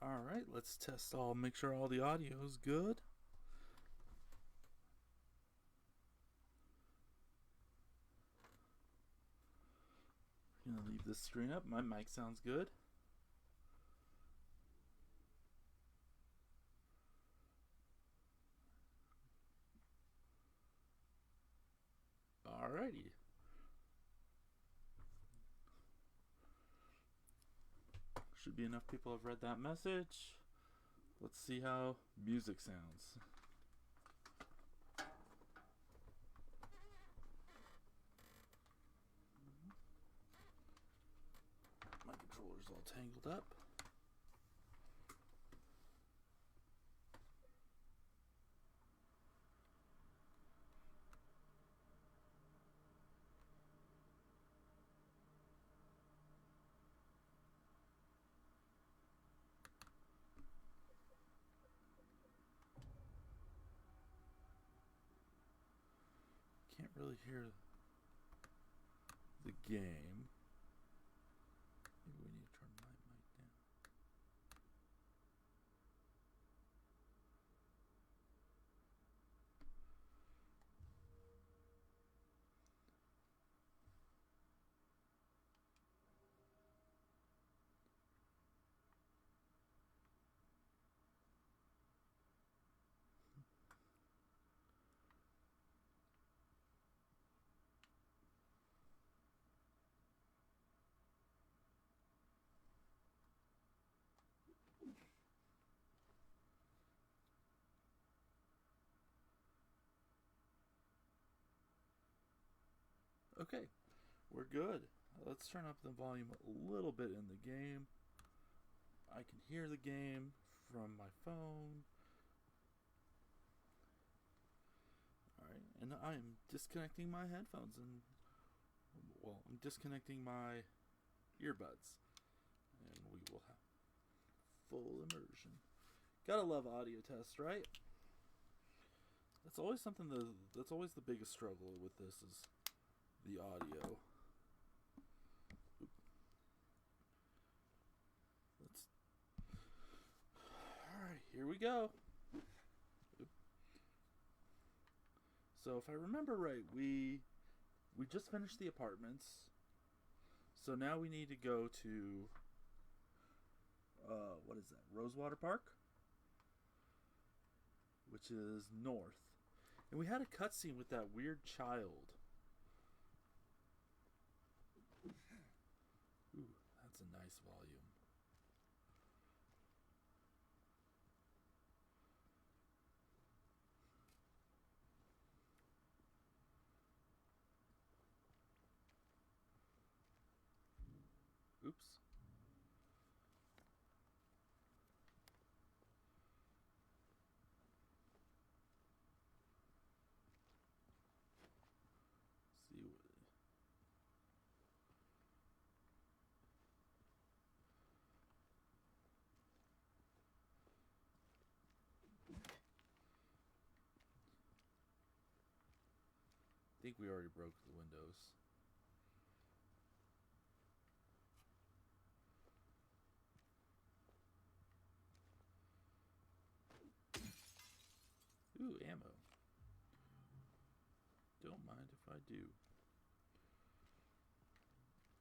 Alright, let's test make sure all the audio is good. I'm gonna leave this screen up. My mic sounds good. Alrighty. Should be enough people have read that message. Let's see how music sounds. My controller's all tangled up. Can't really hear the game. Maybe we need to turn my mic down. Okay, we're good. Let's turn up the volume a little bit in the game. I can hear the game from my phone. Alright, and I'm disconnecting my headphones and, well, I'm disconnecting my earbuds. And we will have full immersion. Gotta love audio tests, right? That's always something that's always the biggest struggle with this is the audio. Alright, here we go. So if I remember right, we just finished the apartments. So now we need to go to what is that? Rosewater Park, which is north. And we had a cutscene with that weird child. Ooh, that's a nice volume. Oops. See what. I think we already broke the windows. Ooh, ammo. Don't mind if I do.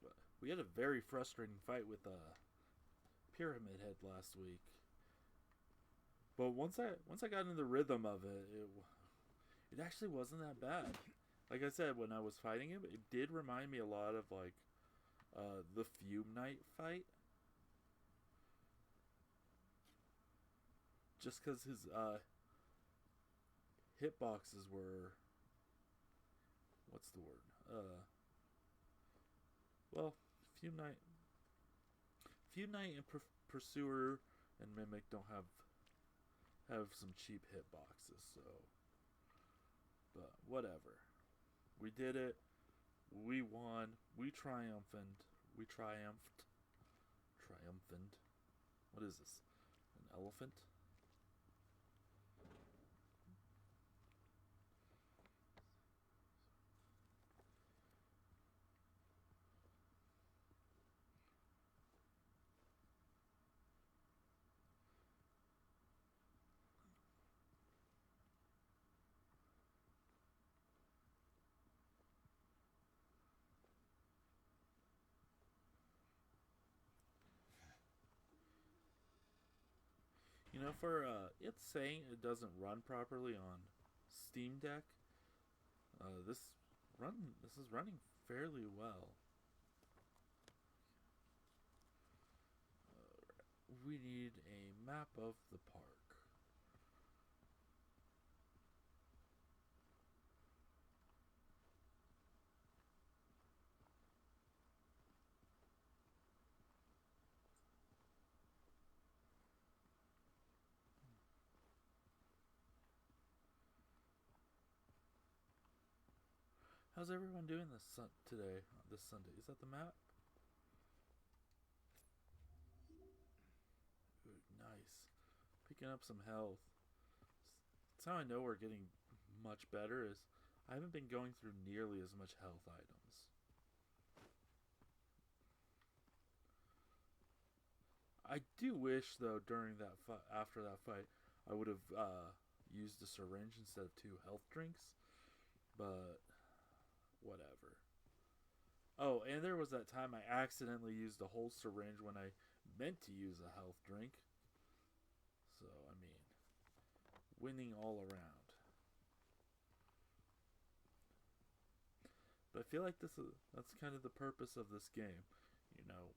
But we had a very frustrating fight with Pyramid Head last week. But once I got in the rhythm of it, it actually wasn't that bad. Like I said, when I was fighting him, it did remind me a lot of like the Fume Knight fight. Just because his hitboxes were, what's the word? Well, Fume Knight and Pursuer and Mimic don't have some cheap hitboxes, so. But whatever. We did it. We won. We triumphed. Triumphant. What is this? An elephant? for it's saying it doesn't run properly on Steam Deck. This is running fairly well. We need a map of the park. How's everyone doing today? This Sunday? Is that the map? Ooh, nice. Picking up some health. That's how I know we're getting much better. Is I haven't been going through nearly as much health items. I do wish though during that after that fight I would have used a syringe instead of 2 health drinks, but whatever. Oh, and there was that time I accidentally used a whole syringe when I meant to use a health drink. So, I mean, winning all around. But I feel like that's kind of the purpose of this game. You know,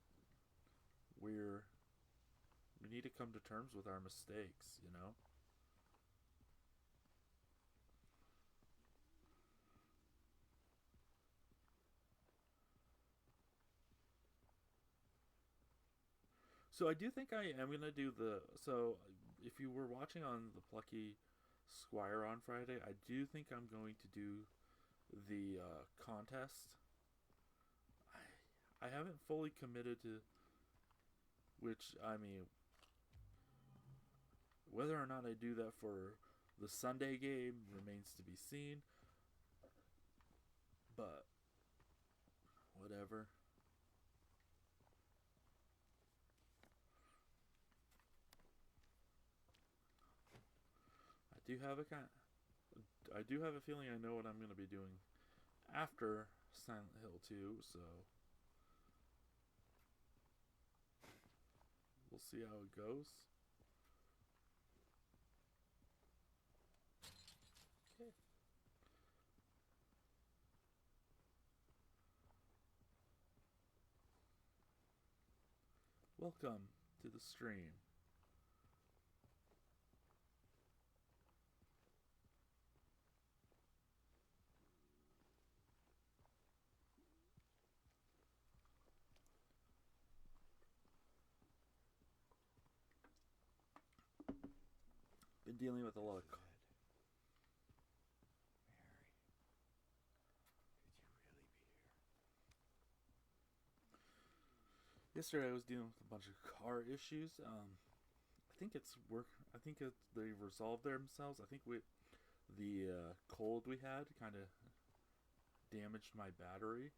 we need to come to terms with our mistakes, you know? So I do think I am gonna do the. So if you were watching on the Plucky Squire on Friday, I do think I'm going to do the contest. I haven't fully committed to which. I mean, whether or not I do that for the Sunday game remains to be seen. But whatever. I do have a kind. I do have a feeling I know what I'm going to be doing after Silent Hill 2, so we'll see how it goes. Okay. Welcome to the stream. Been dealing with a lot of. Mary, could you really be here? Yesterday I was dealing with a bunch of car issues. I think it's work. I think they resolved themselves. I think the cold we had kind of damaged my battery.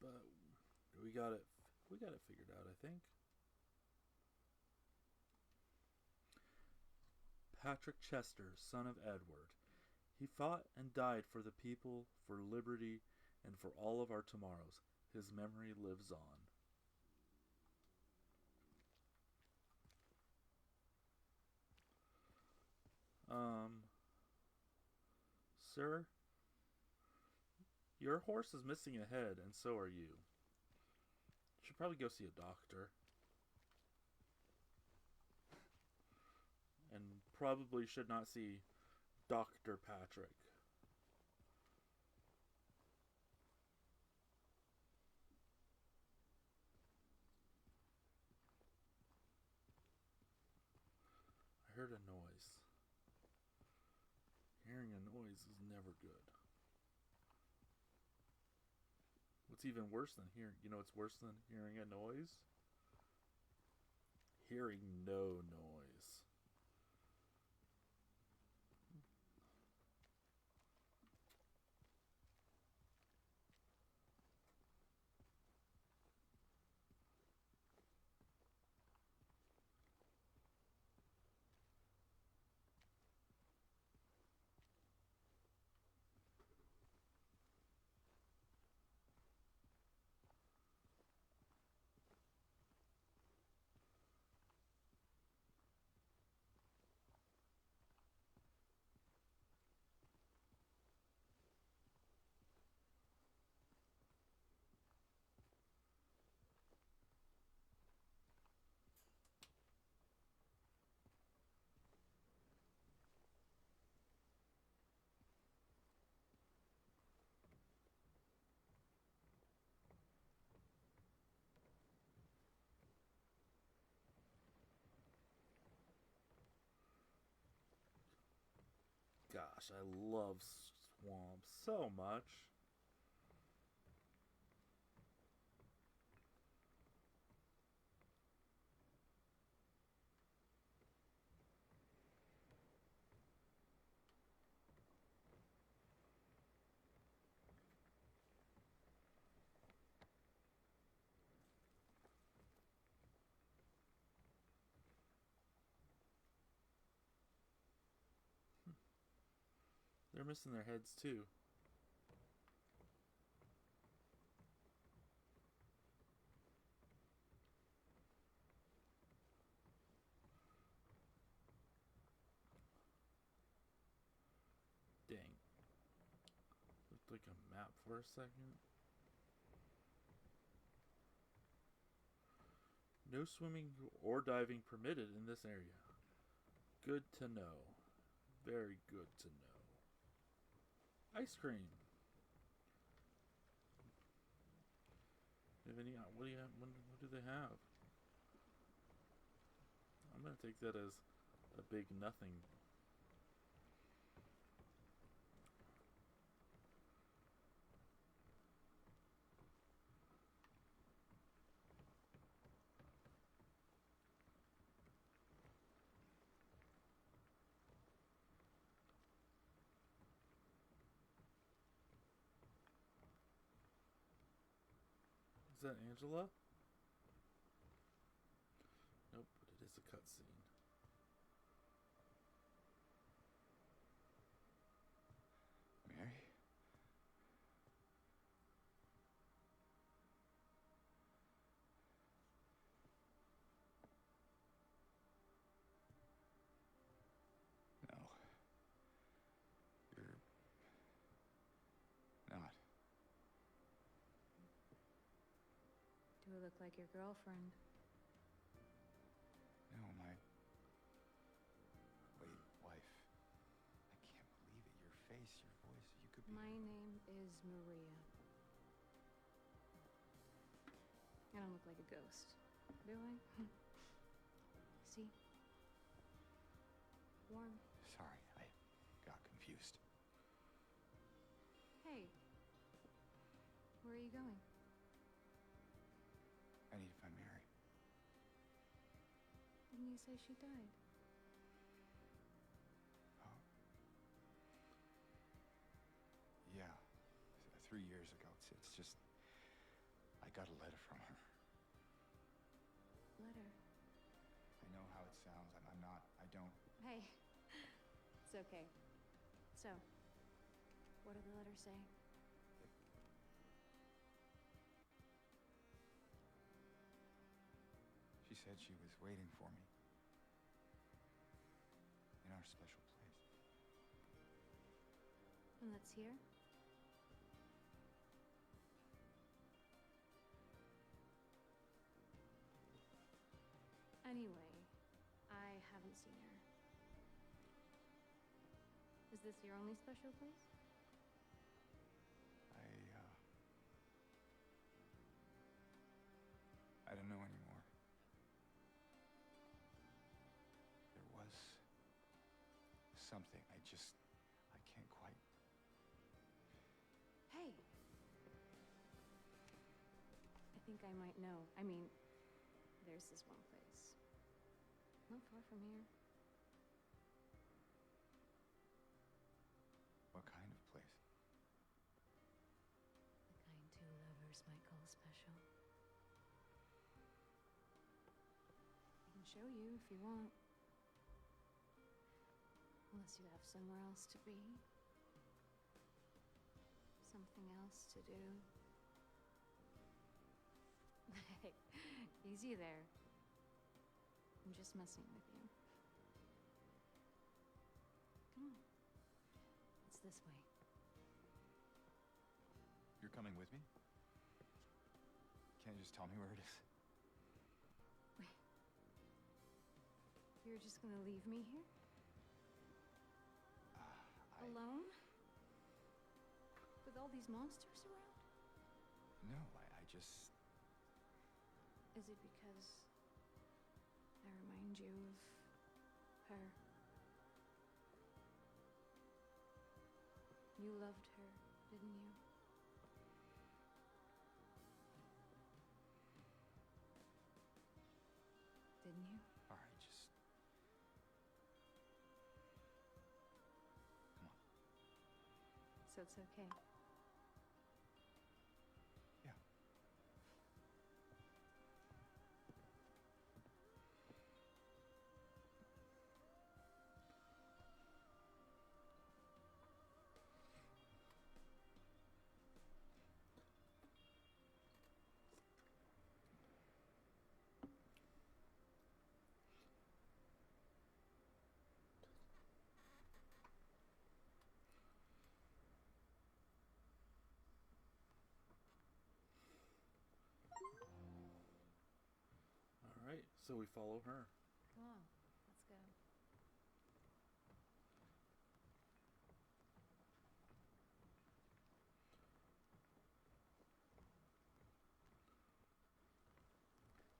But we got it. We got it figured out, I think. Patrick Chester, son of Edward. He fought and died for the people, for liberty, and for all of our tomorrows. His memory lives on. Sir, your horse is missing a head, and so are you. Should probably go see a doctor. And probably should not see Dr. Patrick. I heard a noise. Hearing a noise is never good. What's even worse than hearing? You know what's worse than hearing a noise? Hearing no noise. gosh, I love swamps so much. They're missing their heads too. Dang. Looked like a map for a second. No swimming or diving permitted in this area. Good to know. Very good to know. Ice cream. Have any? What do you have? What do they have? I'm gonna take that as a big nothing. Is that Angela? Nope, but it is a cutscene. Mary? No. You're not. Do I look like your girlfriend? No, my late wife. I can't believe it. Your face, your voice, you could be... My name is Maria. I don't look like a ghost, do I? See? Warm. Sorry, I got confused. Hey. Where are you going? I need to find Mary. Didn't you say she died? Oh. Yeah. 3 years ago. It's just... I got a letter from her. Letter? I know how it sounds. I'm not... I don't... Hey. It's okay. So, what did the letter say? She said she was waiting for me. In our special place. And that's here? Anyway, I haven't seen her. Is this your only special place? I don't know anymore. There was something. I can't quite... Hey! I think I might know. I mean, there's this one place. Not far from here. What kind of place? The kind two lovers might call special. I can show you if you want. Unless you have somewhere else to be. Something else to do. Hey, easy there. I'm just messing with you. Come on. It's this way. You're coming with me? Can't you just tell me where it is? Wait. You're just gonna leave me here? Alone? With all these monsters around? No, I just... Is it because I remind you of her? You loved her, didn't you? Didn't you? All right, just... Come on. So it's okay. Yeah. Alright, so we follow her. Come on, let's go.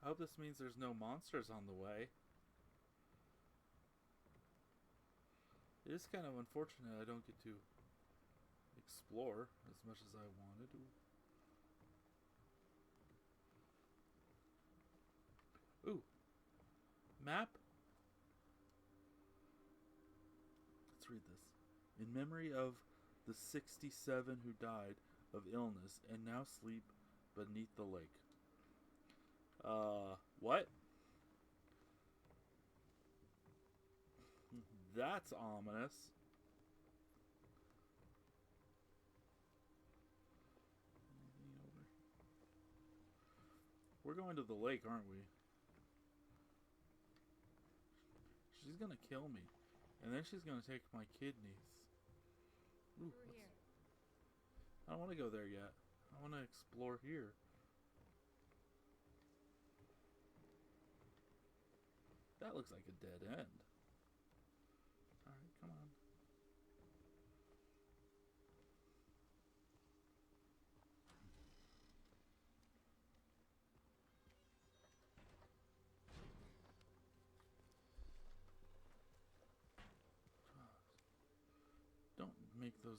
I hope this means there's no monsters on the way. It is kind of unfortunate I don't get to explore as much as I wanted to. Ooh. Map? Let's read this. In memory of the 67 who died of illness and now sleep beneath the lake. What? That's ominous. We're going to the lake, aren't we? She's gonna kill me. And then she's gonna take my kidneys. Ooh, Through here. I don't want to go there yet. I want to explore here. That looks like a dead end. Alright, come on. Don't make those...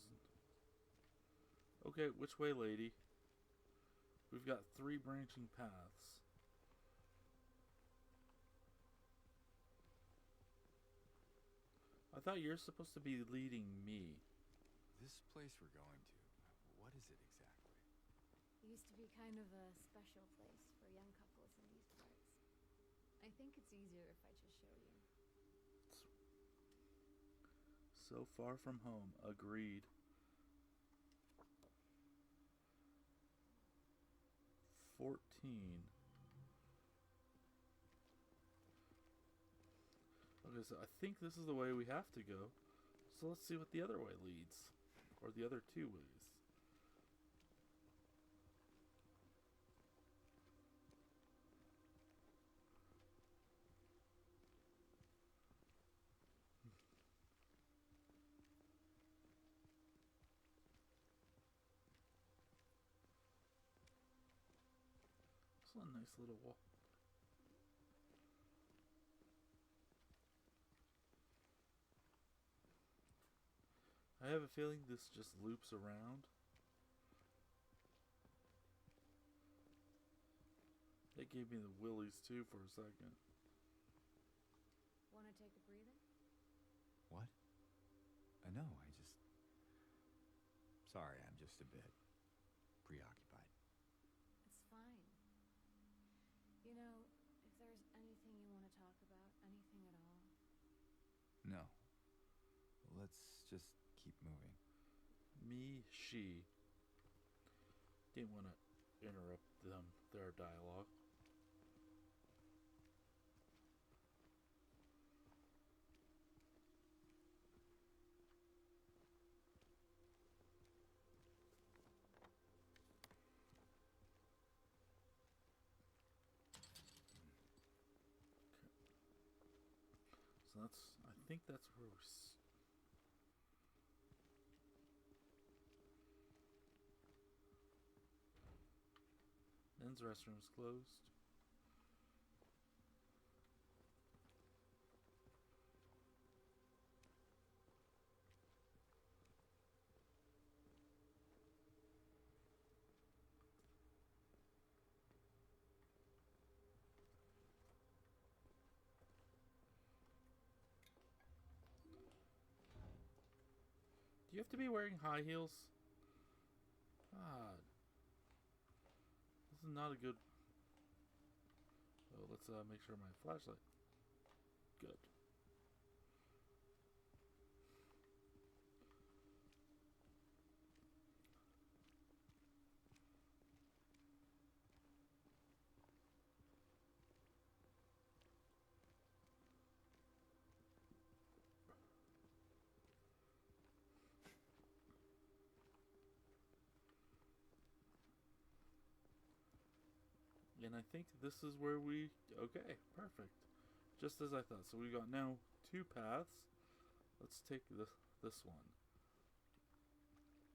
Okay, which way, lady? We've got 3 branching paths. I thought you're supposed to be leading me. This place we're going to, what is it exactly? It used to be kind of a special place for young couples in these parts. I think it's easier if I just show you. So far from home. Agreed. $14. Okay, so I think this is the way we have to go. So let's see what the other way leads. Or the other 2 ways. It's a nice little wall. I have a feeling this just loops around. It gave me the willies too for a second. Want to take a breather? What? No, Sorry, I'm just a bit preoccupied. It's fine. You know, if there's anything you want to talk about, anything at all. No. Let's just keep moving. Me, she. Didn't want to interrupt their dialogue. So I think that's where we're... Men's restroom's closed. Do you have to be wearing high heels? God. This is not a good... Oh, let's make sure my flashlight... Good. And I think this is where we... Okay, perfect. Just as I thought. So we got now 2 paths. Let's take this one.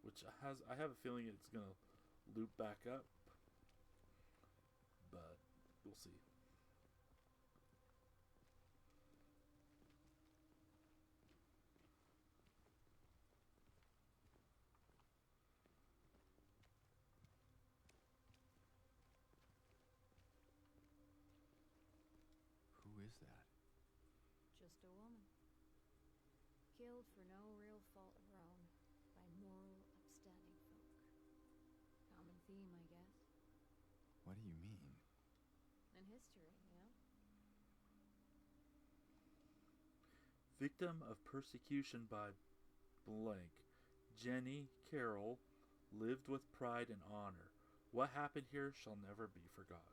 Which has... I have a feeling it's going to loop back up. But we'll see. Who is that? Just a woman. Killed for no real fault of her own by moral, upstanding folk. Common theme, I guess. What do you mean? In history, you know? Victim of persecution by blank. Jenny Carroll lived with pride and honor. What happened here shall never be forgotten.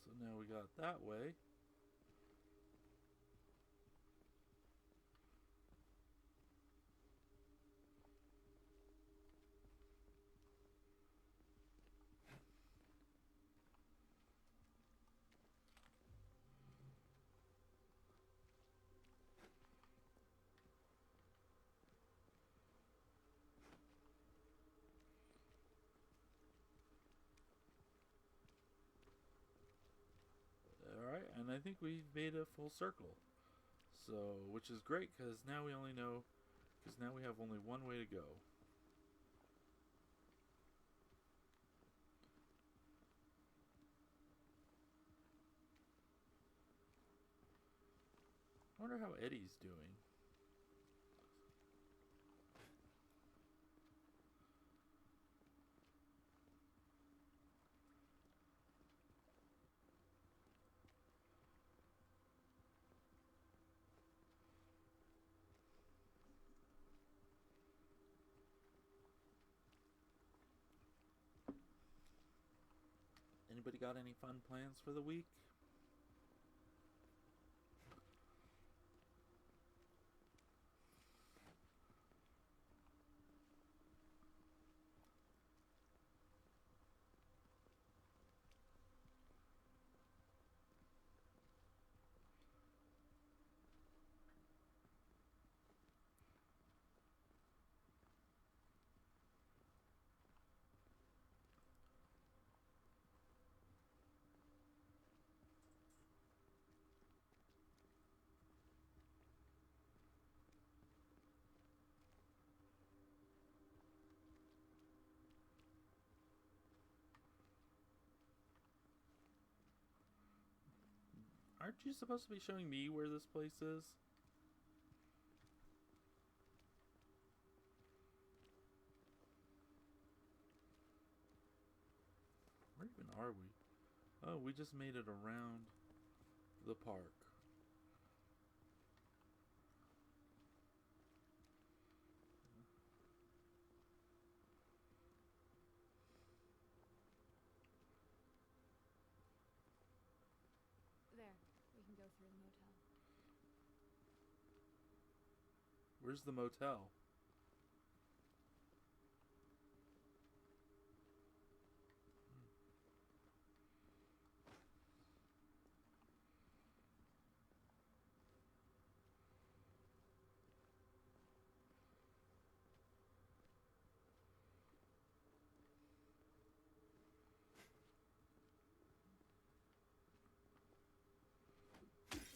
So now we got that way. Alright, and I think we made a full circle. So, which is great, because now we only know... Because now we have only one way to go. I wonder how Eddie's doing. Anybody got any fun plans for the week? Aren't you supposed to be showing me where this place is? Where even are we? Oh, we just made it around the park. There, we can go through the motel. Where's the motel?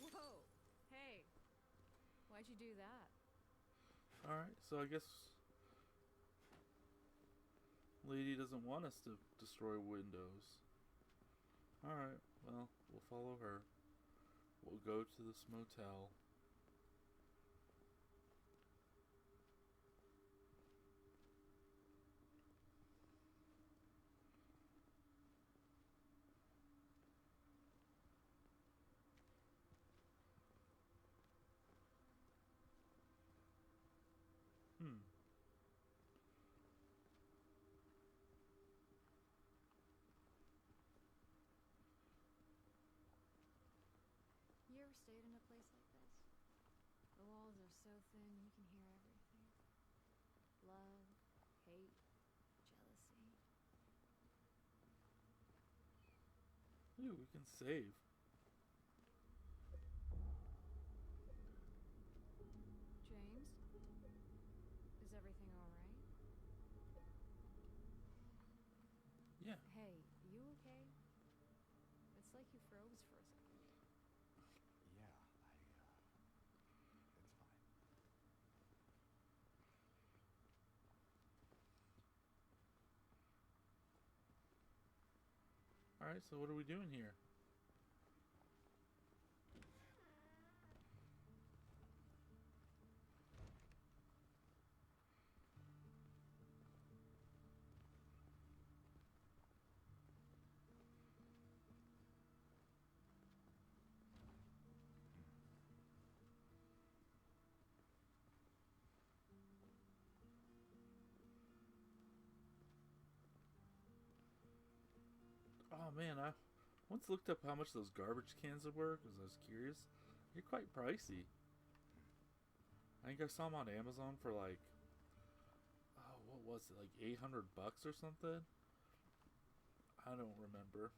Whoa! Hey! Why Why'd you do that? Alright, so I guess Lady doesn't want us to destroy windows. Alright, well, we'll follow her. We'll go to this motel. You ever stayed in a place like this? The walls are so thin you can hear everything. Love, hate, jealousy. Ooh, we can save. James? Is everything alright? Yeah. Hey, you okay? It's like you froze for a second. Yeah, it's fine. Alright, so what are we doing here? Oh man, I once looked up how much those garbage cans were because I was curious. They're quite pricey. I think I saw them on Amazon for like, oh, what was it, like $800 or something? I don't remember.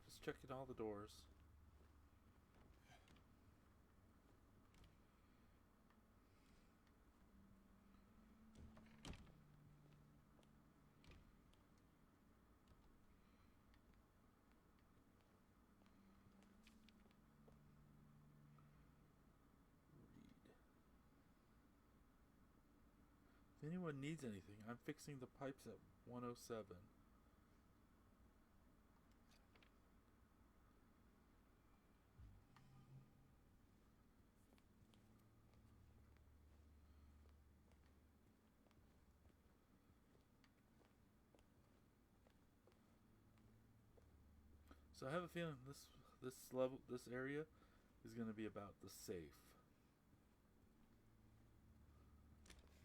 Just checking all the doors. If anyone needs anything, I'm fixing the pipes at 107. So I have a feeling this area is going to be about the safe.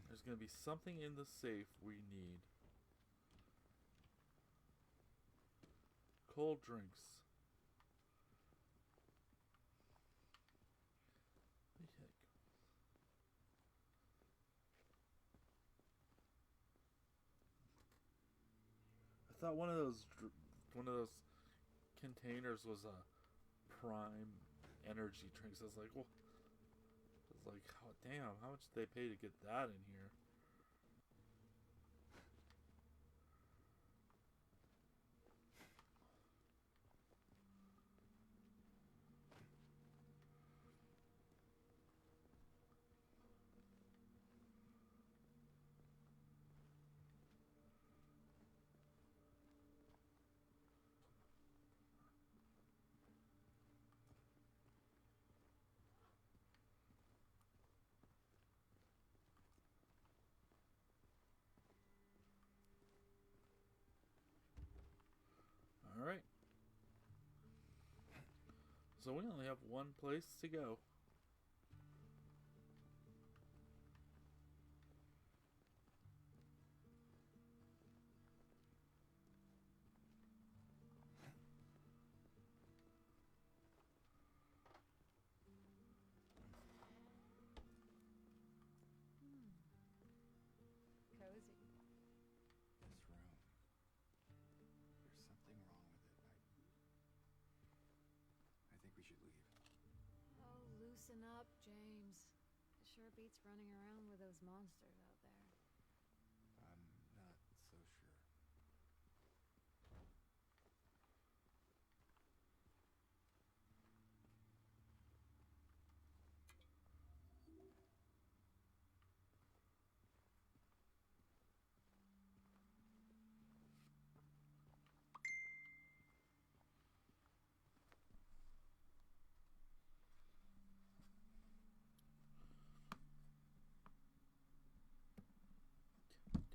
There's going to be something in the safe we need. Cold drinks. What the heck? I thought one of those containers was a prime energy drinks. I was like, well, oh, damn, how much did they pay to get that in here? Alright. So we only have one place to go. Cozy. This room. There's something wrong with it. I think we should leave. Oh, loosen up, James. It sure beats running around with those monsters out there. I'm not so sure.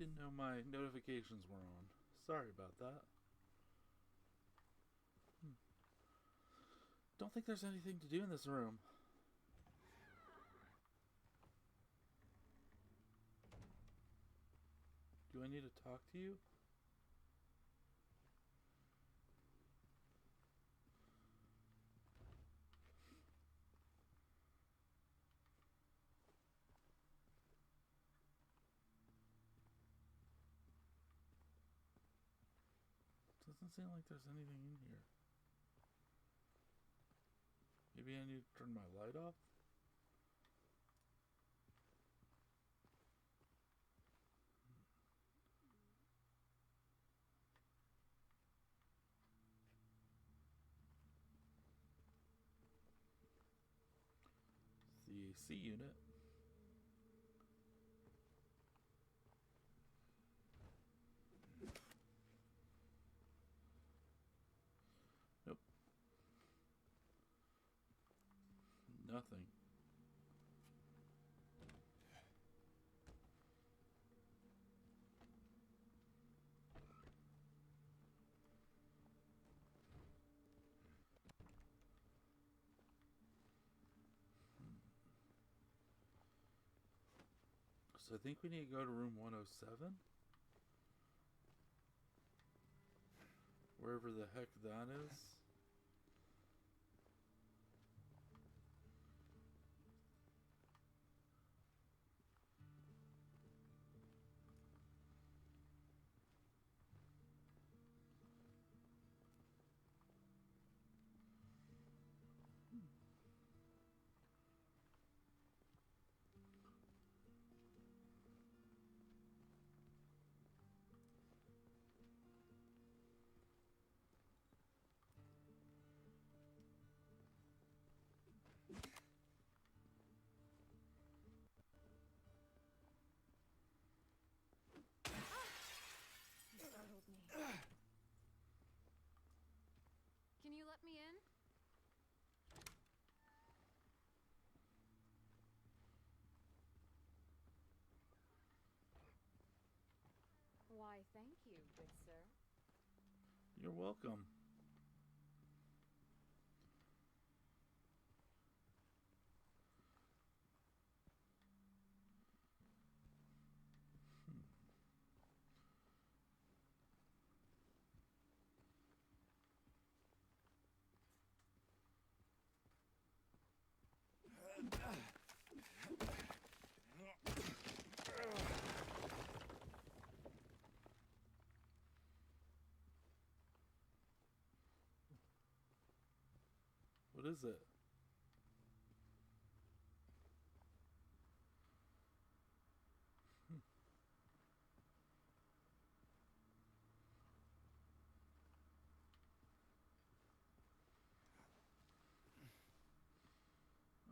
didn't know my notifications were on. Sorry about that. Don't think there's anything to do in this room. Do I need to talk to you? Doesn't seem like there's anything in here. Maybe I need to turn my light off? It's the AC unit. Nope. Nothing. So I think we need to go to room 107. Wherever the heck that is. You startled me. Can you let me in? Why, thank you, good sir. You're welcome. What is it?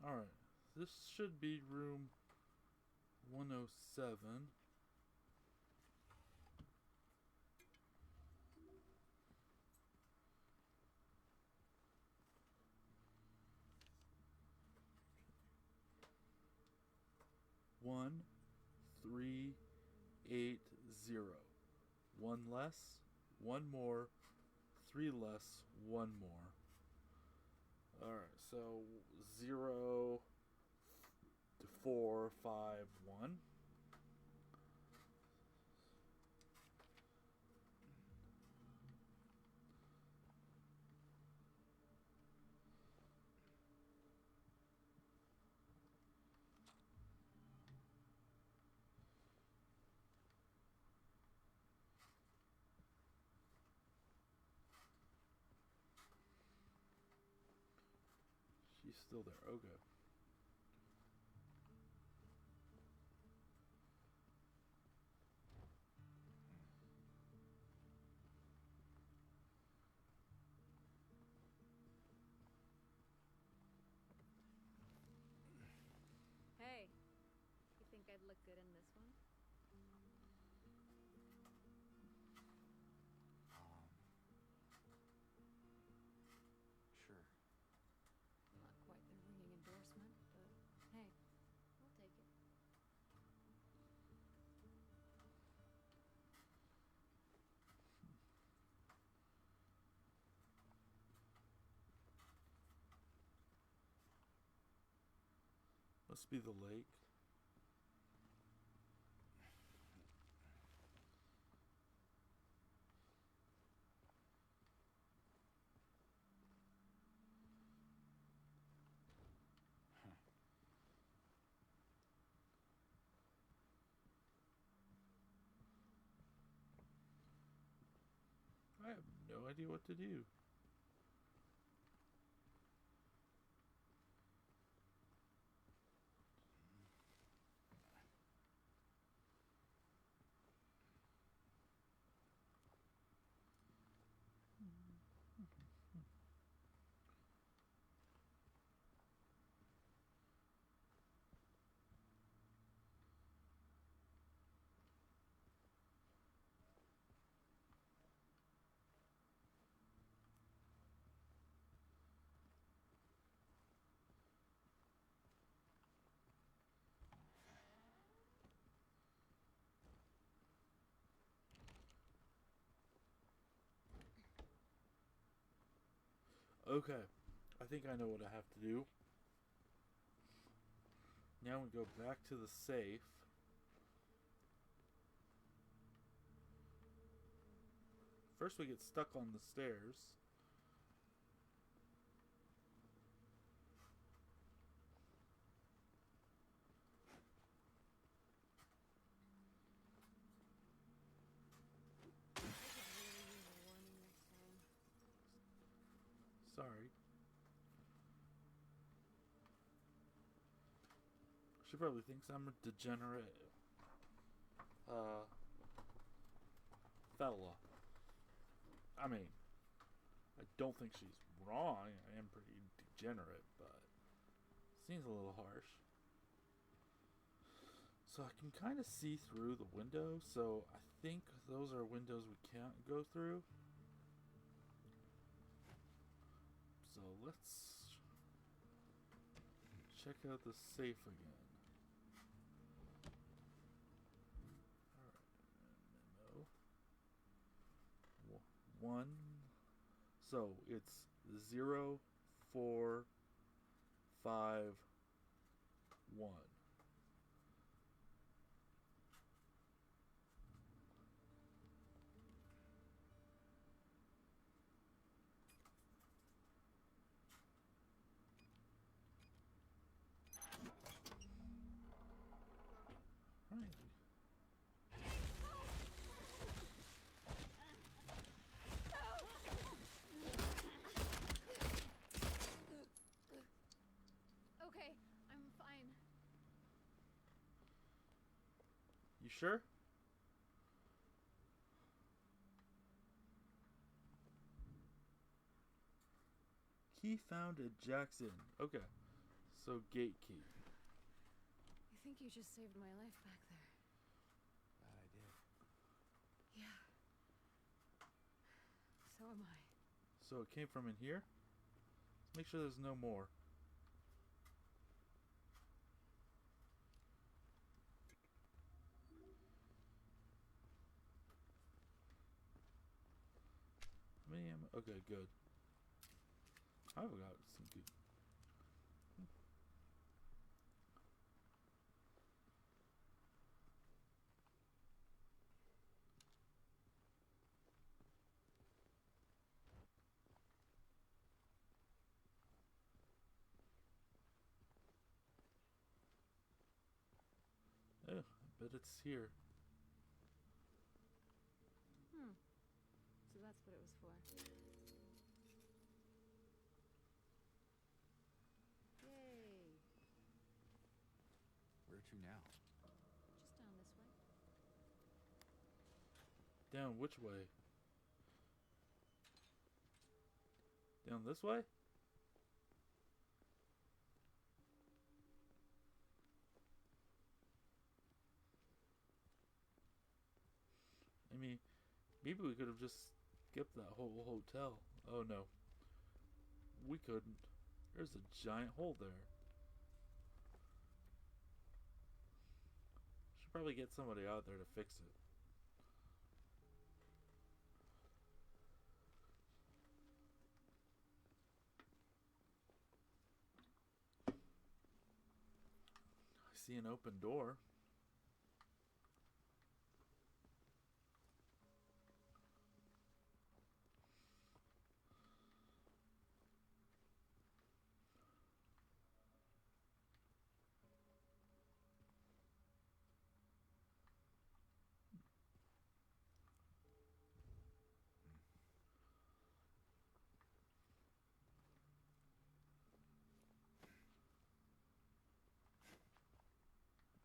Alright, this should be room 107. One, 3, 8, 0. One less, one more, three less, one more. Alright, so 0 to 4, 5, 1. She's still there. Okay. Hey, you think I'd look good in this one? Sure. Not quite the ringing endorsement, but hey, I'll take it. Must be the lake. I have no idea what to do. Okay, I think I know what I have to do. Now we go back to the safe. First we get stuck on the stairs. Sorry. She probably thinks I'm a degenerate fella. I mean, I don't think she's wrong. I am pretty degenerate, but seems a little harsh. So I can kind of see through the window, so I think those are windows we can't go through. So let's check out the safe again. Alright, no. One. So it's 0, 4, 5, 1. Okay, I'm fine. You sure? Key found at Jackson. Okay. So gate key. I think you just saved my life back there. Glad I did. Yeah. So am I. So it came from in here? Let's make sure there's no more. Okay, good. I've got some good. Oh, I bet it's here. So that's what it was for. Yay. Where to now? Just down this way. Down which way? Down this way? I mean, maybe we could have just skipped that whole hotel. Oh no. We couldn't. There's a giant hole there. Should probably get somebody out there to fix it. see an open door.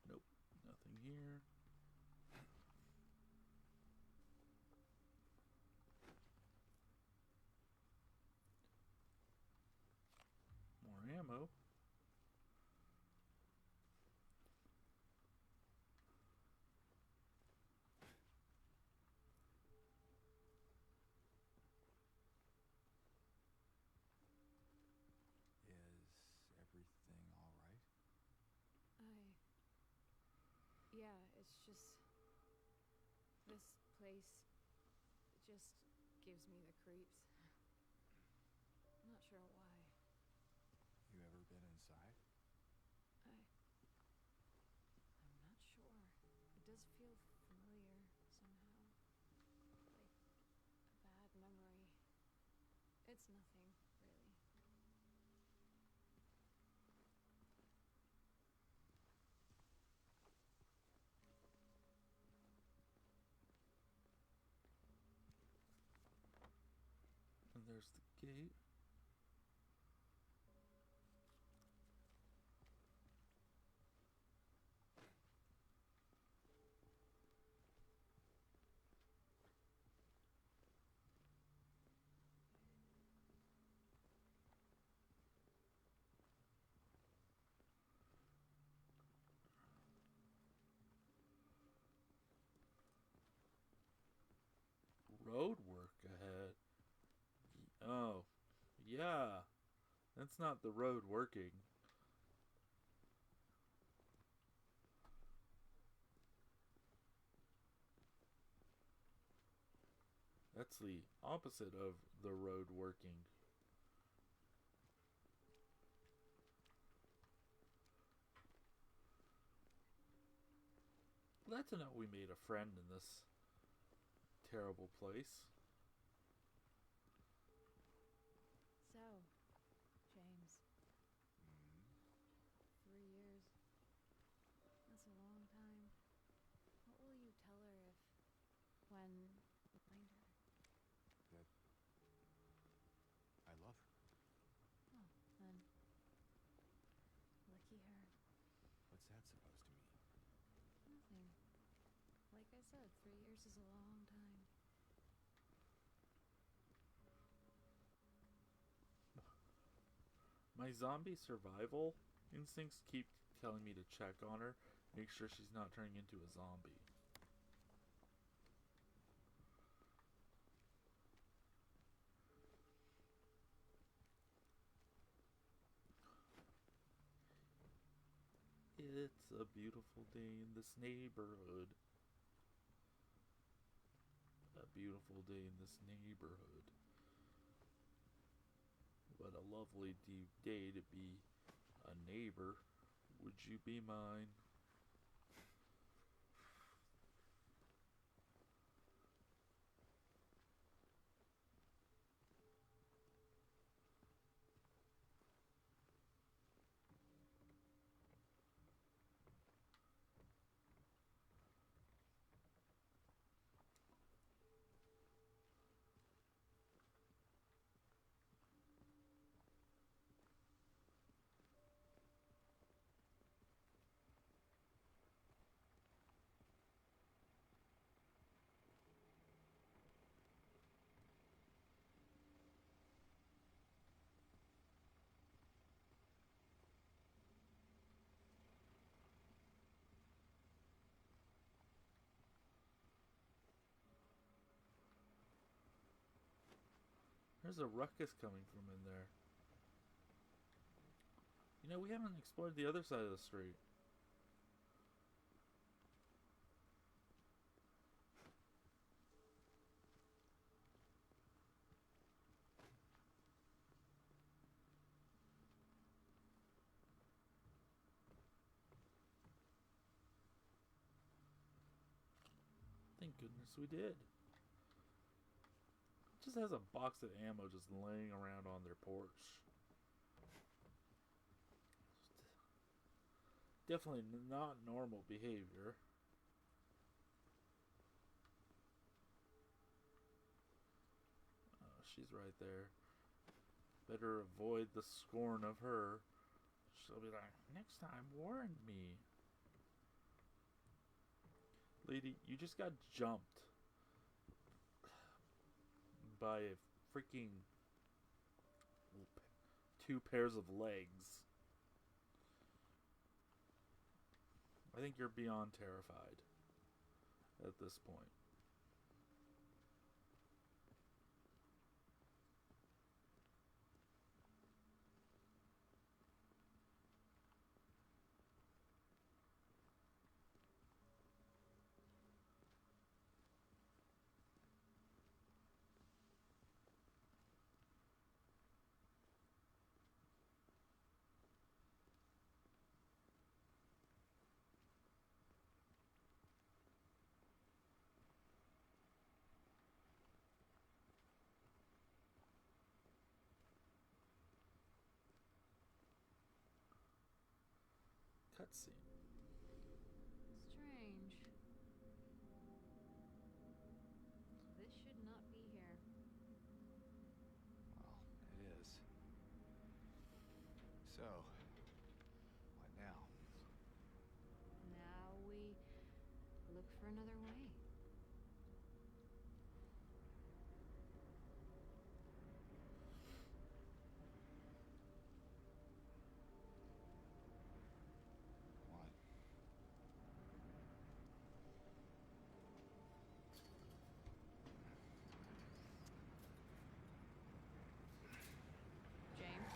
Nope, nothing here. More ammo. Is everything all right? Yeah, it's just... This place just gives me the creeps. I'm not sure why. You ever been inside? I'm not sure. It does feel familiar somehow. Like a bad memory. It's nothing, really. And there's the gate. Road work ahead. Oh, yeah. That's not the road working. That's the opposite of the road working. Glad to know we made a friend in this terrible place. So, James, Mm-hmm. 3 years. That's a long time. What will you tell her if... when you find her? That I love her. Oh, then... lucky her. What's that supposed to mean? Nothing. Like I said, 3 years is a long time. My zombie survival instincts keep telling me to check on her, make sure she's not turning into a zombie. It's a beautiful day in this neighborhood. A beautiful day in this neighborhood. What a lovely day to be a neighbor. Would you be mine? There's a ruckus coming from in there. You know, we haven't explored the other side of the street. Thank goodness we did. Just has a box of ammo just laying around on their porch. Definitely not normal behavior. She's right there. Better avoid the scorn of her. She'll be like, next time, warn me. Lady, you just got jumped by a freaking 2 pairs of legs. I think you're beyond terrified at this point. Cutscene. Strange. This should not be here. Well, it is. So, what now? Now we look for another way. What? James?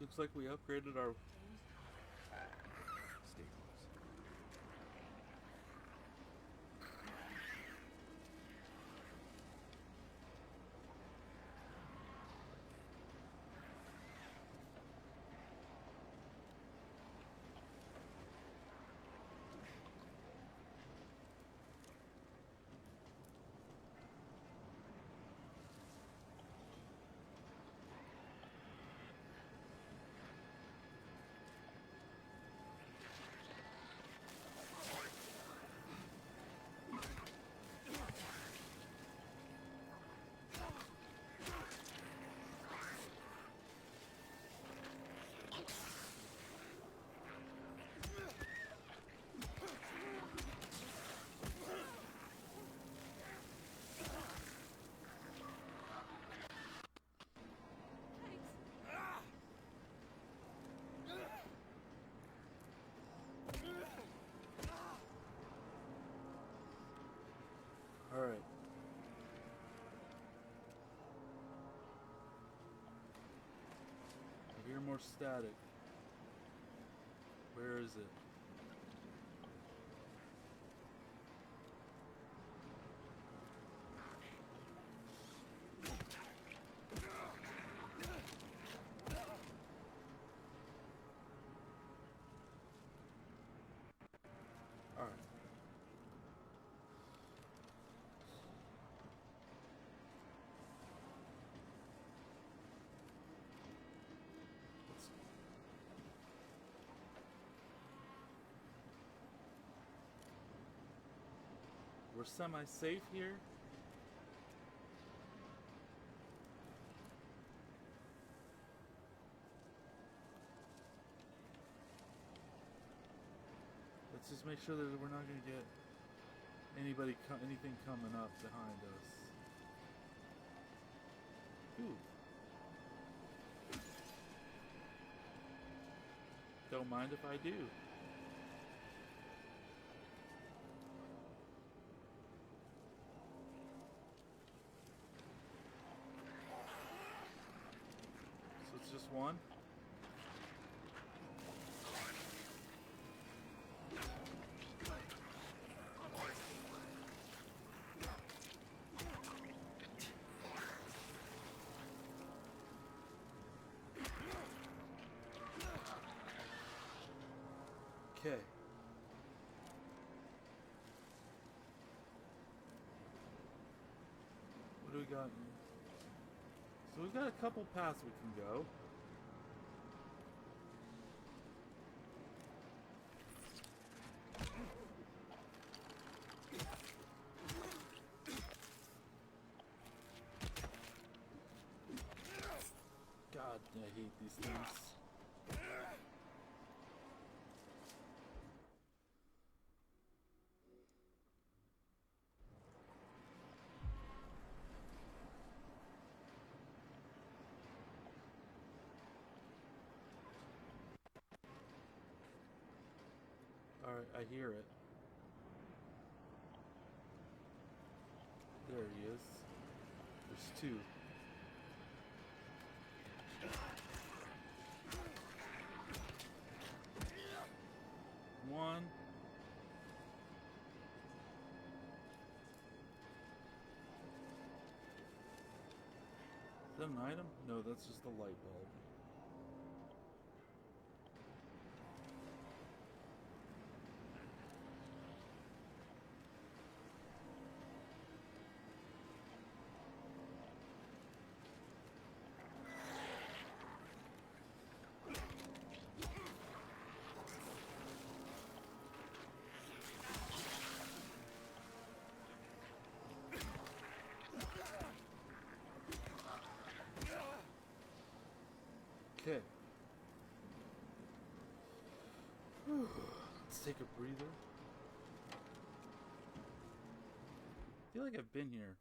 Looks like we upgraded our... Stay close. Alright. I hear more static. Where is it? Alright. We're semi-safe here. Let's just make sure that we're not going to get anything coming up behind us. Ooh. Don't mind if I do. one. Okay. What do we got? So we've got a couple paths we can go. God, I hate these things. Alright, I hear it. There he is. There's two. One. Is that an item? No, that's just a light bulb. Okay. Let's take a breather. I feel like I've been here.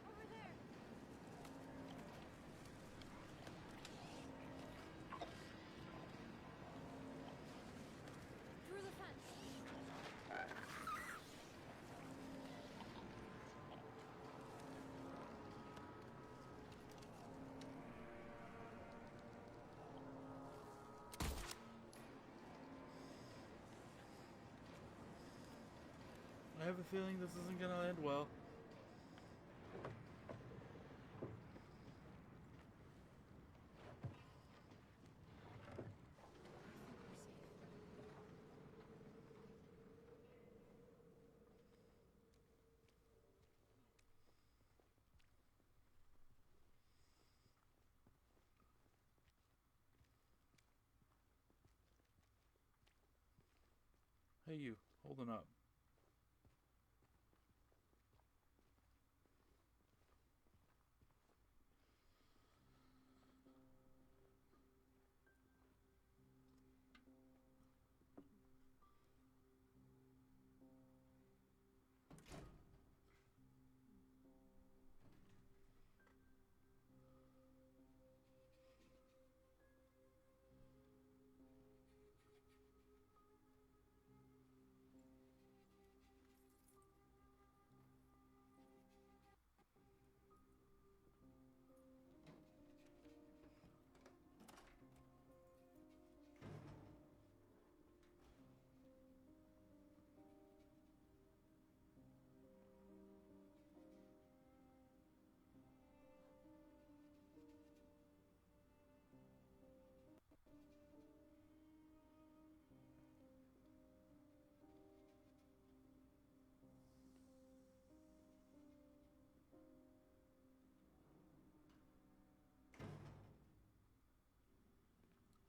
Over there. Through the fence. I have a feeling this isn't gonna end well. Hey you, holding up.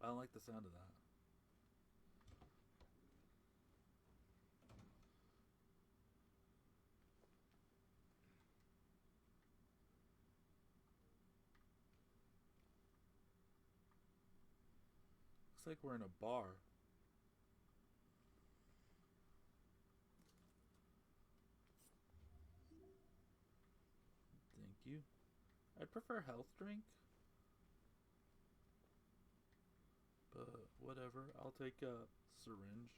I don't like the sound of that. Looks like we're in a bar. Thank you. I'd prefer health drink. But whatever. I'll take a syringe.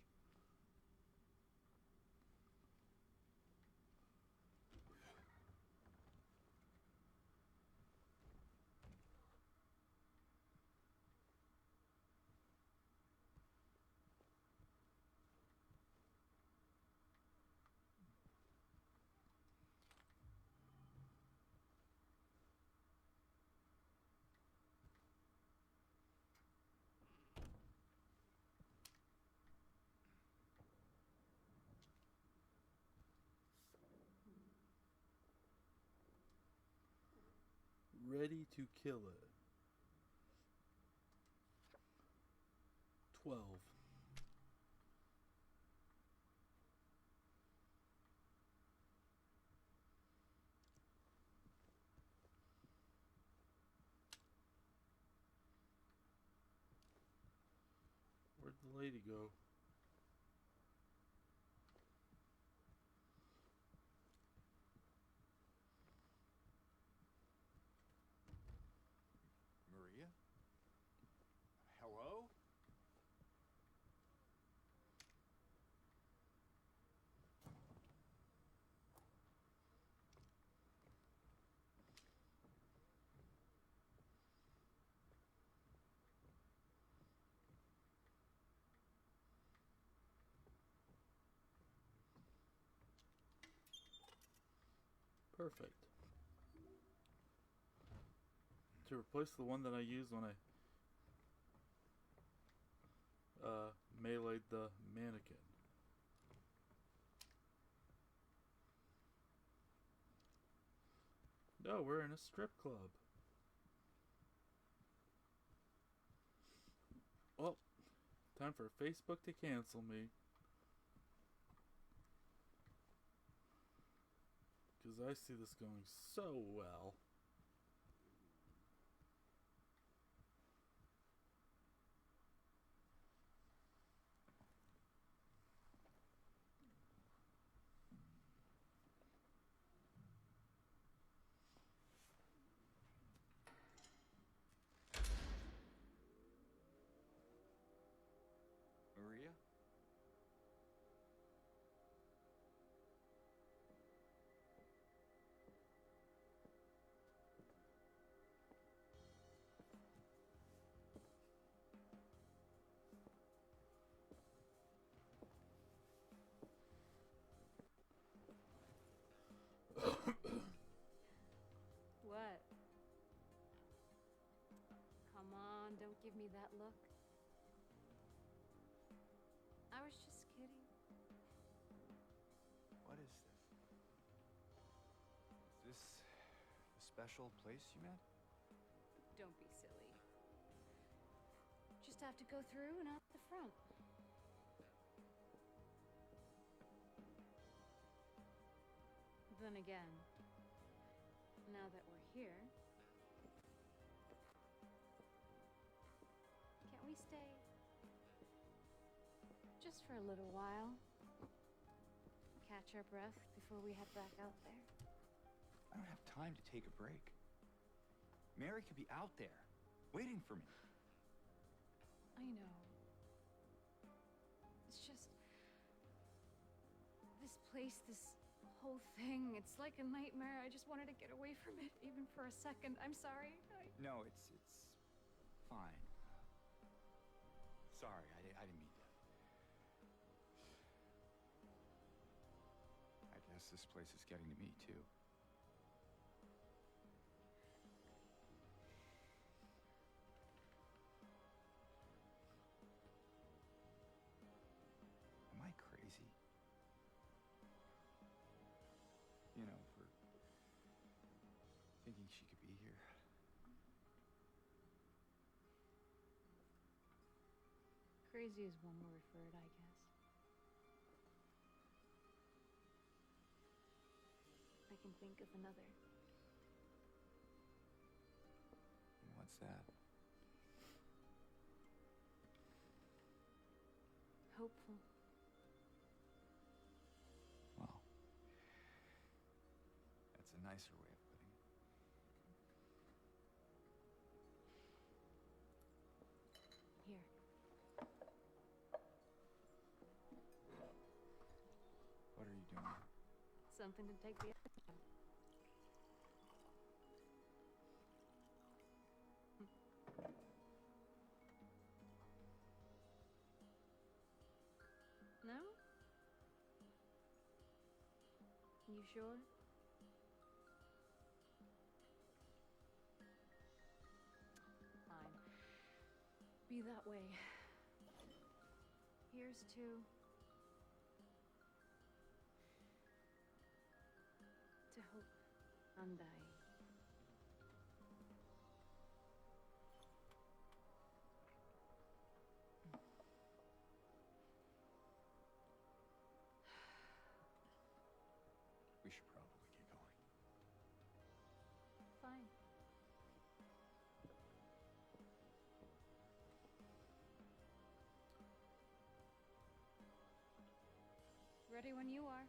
Ready to kill it. 12. Where'd the lady go? Maria? Hello? Perfect. To replace the one that I used when I meleeed the mannequin. No, we're in a strip club. Well, time for Facebook to cancel me. Because I see this going so well. Maria? What? Come on, don't give me that look. I was just kidding. What is this? Is this a special place you met? Don't be silly. Just have to go through and out the front. Then again, now that we're here, can't we stay just for a little while? Catch our breath before we head back out there. I don't have time to take a break. Mary could be out there, waiting for me. I know. It's just this place, this whole thing, it's like a nightmare. I just wanted to get away from it, even for a second. I'm sorry. No, it's fine. Sorry, I didn't mean to. I guess this place is getting to me, too. Am I crazy? You know, for thinking she could be here. Crazy is one word for it, I guess. I can think of another. What's that? Hopeful. Well, that's a nicer way of putting it. Here. What are you doing? Something to take the edge out. No? You sure? Fine. Be that way. Here's to... to hope. Undying. We should probably get going. Fine. Ready when you are.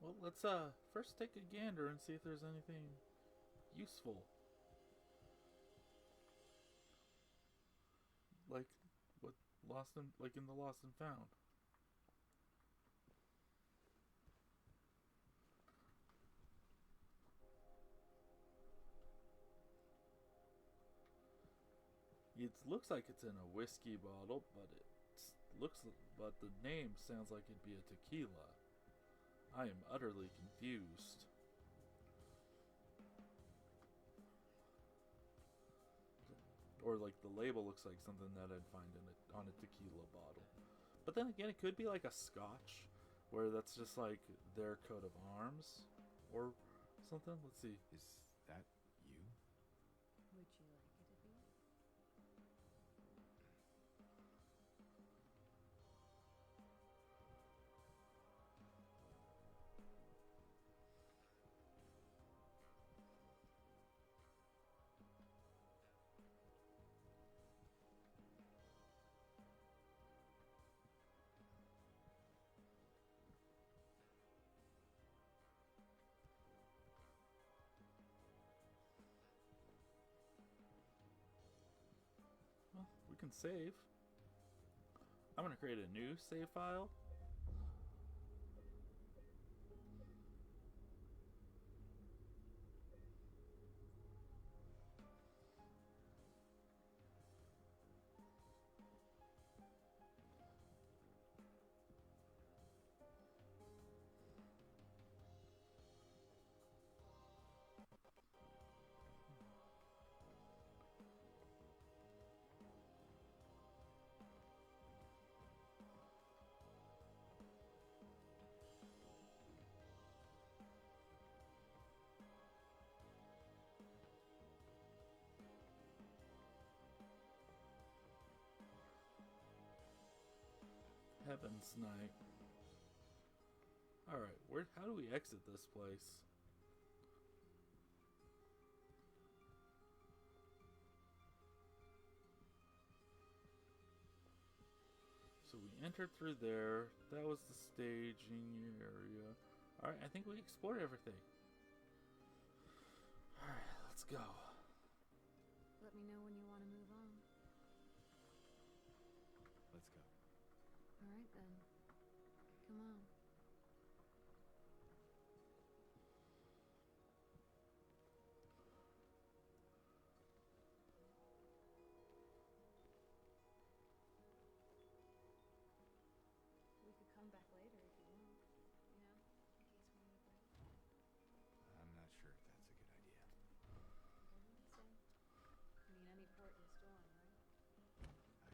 Well, let's first take a gander and see if there's anything useful. Like what in the Lost and Found. It looks like it's in a whiskey bottle, but the name sounds like it'd be a tequila. I am utterly confused. Or like the label looks like something that I'd find on a tequila bottle. But then again, it could be like a scotch, where that's just like their coat of arms or something. Let's see. Is that you? Would you like it to be? Well, we can save. I'm gonna create a new save file. Heaven's Night. Alright, how do we exit this place? So we entered through there. That was the staging area. Alright, I think we explored everything. Alright, let's go. Let me know when you want to move on. Let's go. All right then. Come on. We could come back later if you want. You know, in case we need a break. I'm not sure if that's a good idea. Whatever you say. I mean, any port you're still on, right? I guess so.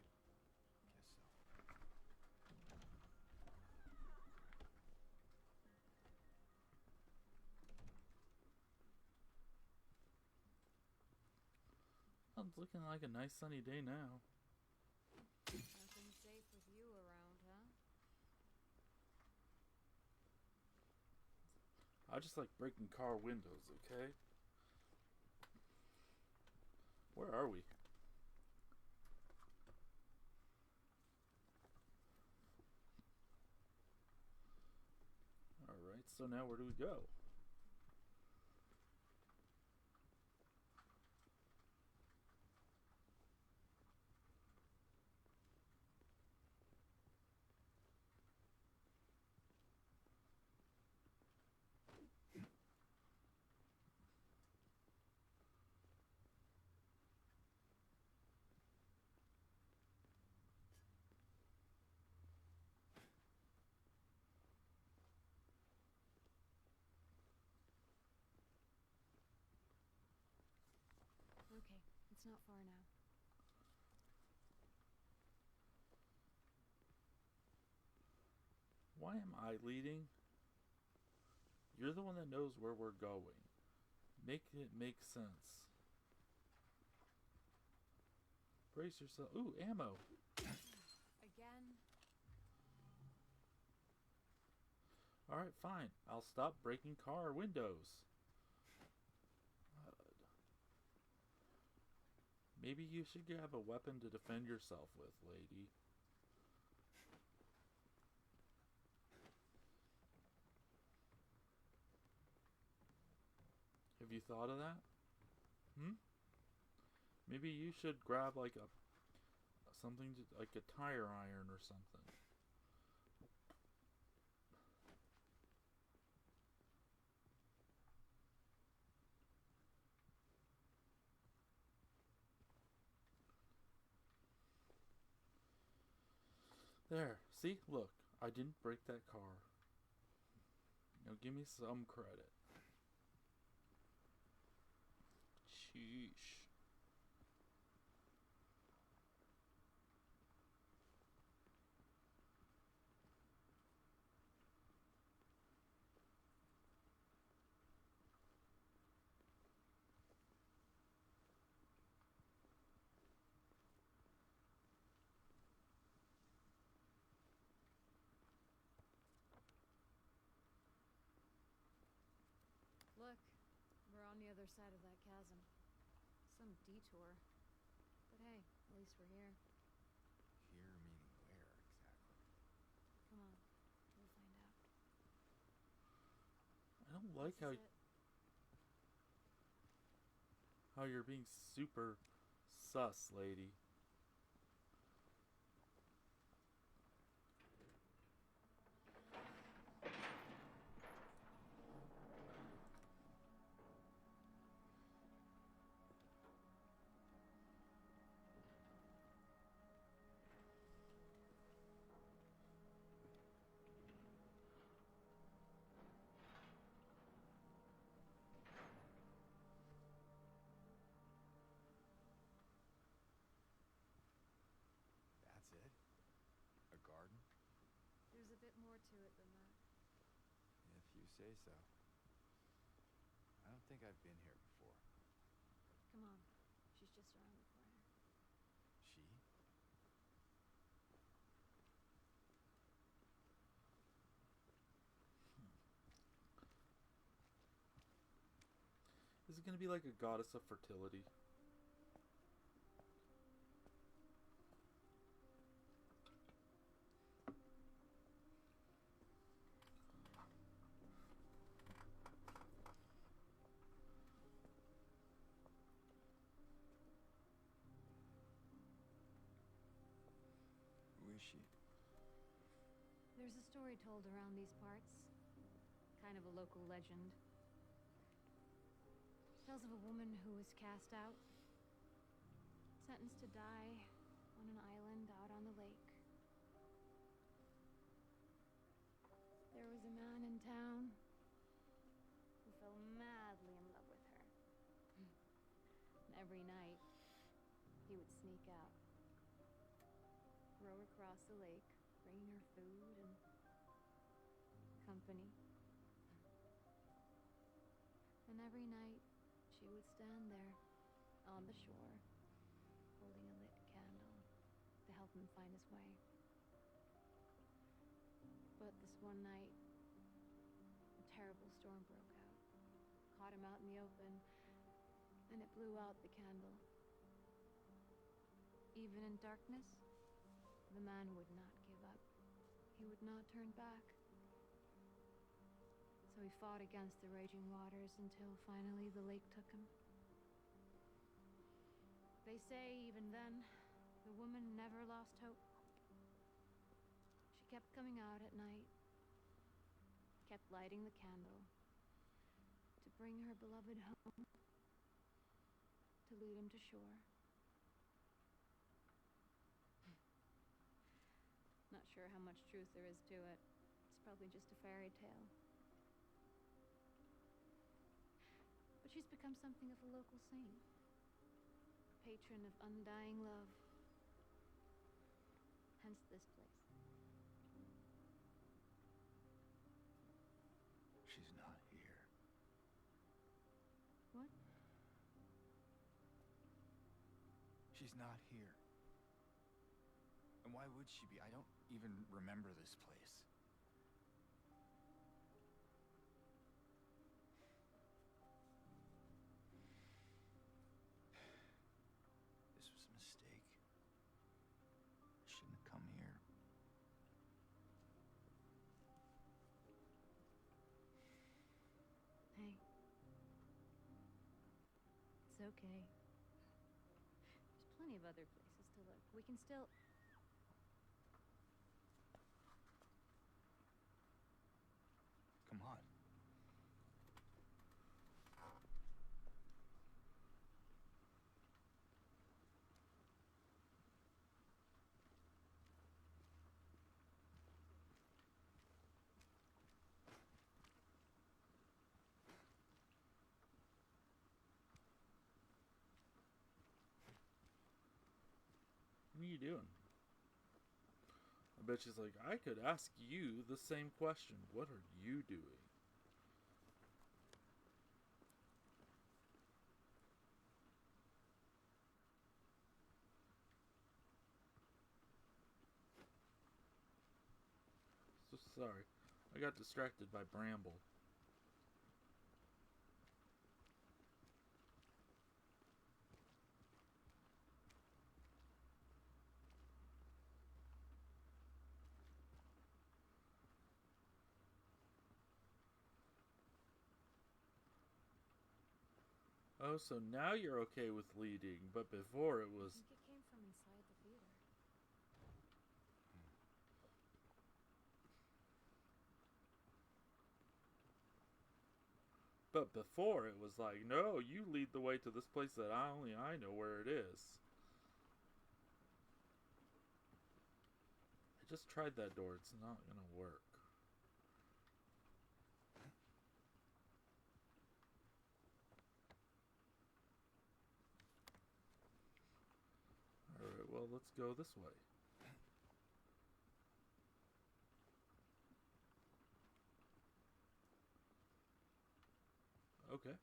Well, it's looking like a nice sunny day now. Nothing safe with you around, huh? I just like breaking car windows, okay? Where are we? Alright, so now where do we go? Okay, it's not far now. Why am I leading? You're the one that knows where we're going. Make it make sense. Brace yourself. Ooh, ammo. Again? Alright, fine. I'll stop breaking car windows. Maybe you should grab a weapon to defend yourself with, lady. Have you thought of that? Maybe you should grab like a something to, like a tire iron or something. There. See? Look. I didn't break that car. Now give me some credit. Sheesh. Look, we're on the other side of that chasm. Some detour. But hey, at least we're here. Here meaning where exactly? Come on, we'll find out. I don't like This is it. how you're being super sus, lady. That's it? A garden? There's a bit more to it than that. If you say so. I don't think I've been here before. Come on, she's just around the corner. She? Is it gonna be like a goddess of fertility? Who is she? There's a story told around these parts. Kind of a local legend. Tells of a woman who was cast out. Sentenced to die on an island out on the lake. There was a man in town who fell madly in love with her. And every night, he would sneak out, row across the lake, bringing her food and company. And every night, she would stand there on the shore, him find his way. But this one night, a terrible storm broke out. Caught him out in the open, and it blew out the candle. Even in darkness, the man would not give up. He would not turn back. So he fought against the raging waters until finally the lake took him. They say even then, the woman never lost hope. She kept coming out at night, kept lighting the candle to bring her beloved home, to lead him to shore. Not sure how much truth there is to it. It's probably just a fairy tale. But she's become something of a local saint, a patron of undying love. Hence this place. She's not here. What? She's not here. And why would she be? I don't even remember this place. This was a mistake. I shouldn't have come here. Hey. It's okay. There's plenty of other places to look. We can still... Come on. What are you doing? I bet she's like, I could ask you the same question. What are you doing? So sorry. I got distracted by Bramble. Oh, so now you're okay with leading, but before it was... I think it came from inside the theater. But before it was like, no, you lead the way to this place that only I know where it is. I just tried that door. It's not gonna work. Alright, well, let's go this way. Okay.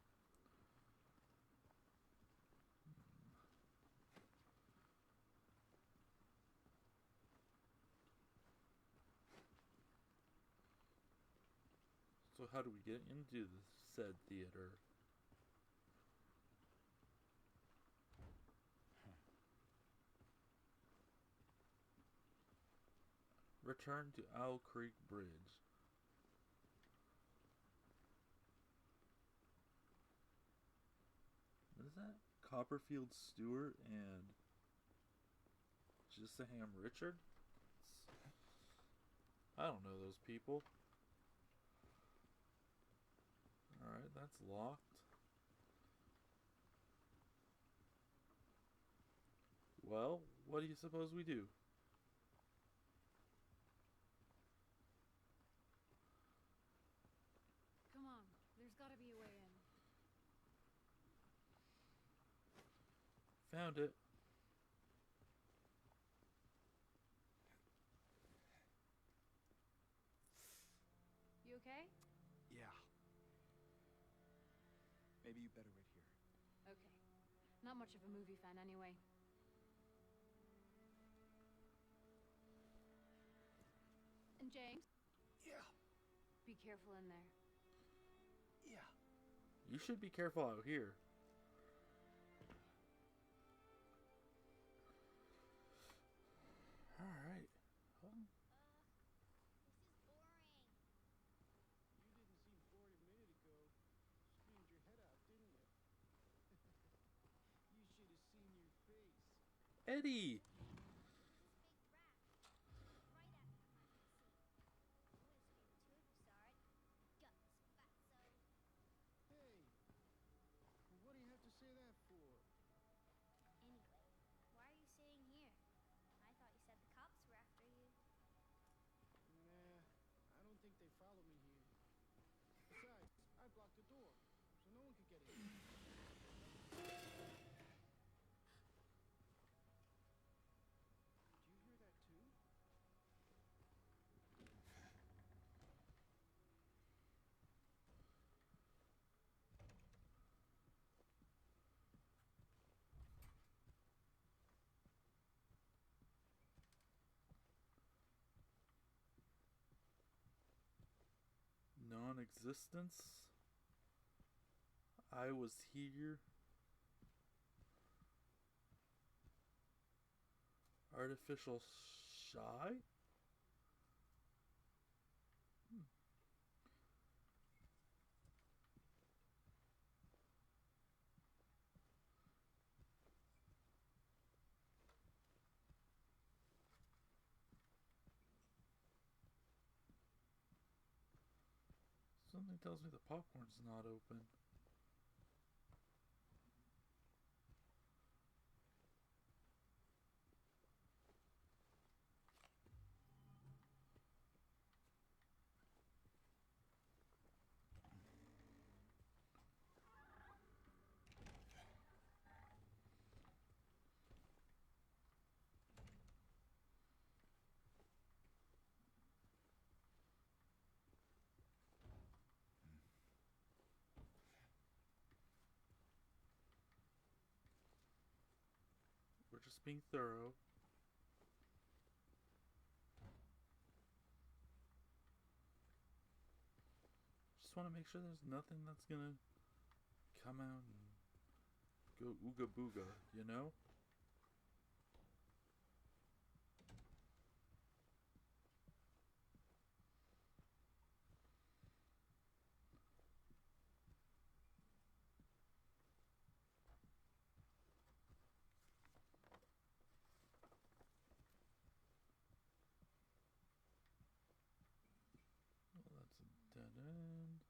So how do we get into the said theater? Return to Owl Creek Bridge. What is that? Copperfield Stewart and Gisaham Richard? I don't know those people. Alright, that's locked. Well, what do you suppose we do? Come on, there's gotta be a way in. Found it. You okay? Yeah. Maybe you better wait here. Okay. Not much of a movie fan anyway. James. Yeah. Be careful in there. Yeah. You should be careful out here. Alright. Well, This is boring. You didn't seem bored a minute ago. Screamed your head out, didn't you? You should have seen your face. Eddie! This big rat right at me. I could see. You would have screamed too if you saw it. Guts, fatso. Hey, well, what do you have to say that for? Anyway, why are you sitting here? I thought you said the cops were after you. Nah, I don't think they follow me here. Besides, I blocked the door, so no one could get in. Did you hear that too? Non-existence. I was here. Artificial shy? Something tells me the popcorn's not open. We're just being thorough. Just want to make sure there's nothing that's gonna come out and go ooga booga, you know? Well, that's a dead end.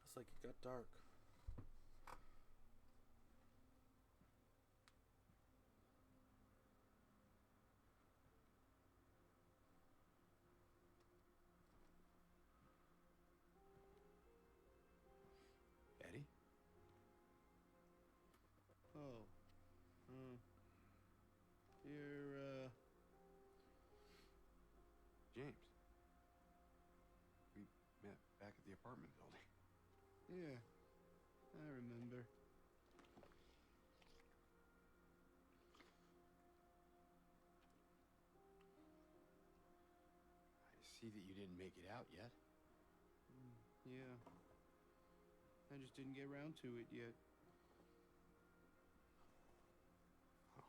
It's like it got dark. Eddie? Oh. You're, James. We met back at the apartment building. yeah, I remember. I see that you didn't make it out yet. Yeah. I just didn't get around to it yet. Oh.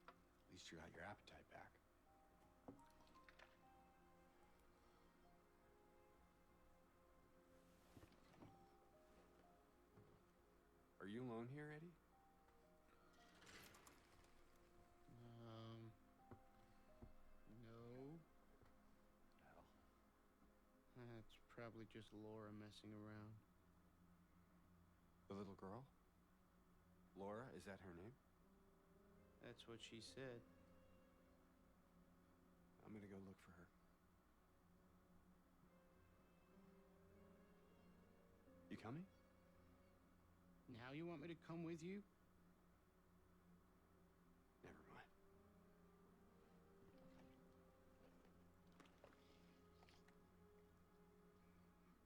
At least you got your appetite back. Are you alone here, Eddie? No. Hell. That's probably just Laura messing around. The little girl? Laura, is that her name? That's what she said. I'm gonna go look for her. You coming? Now you want me to come with you? Never mind.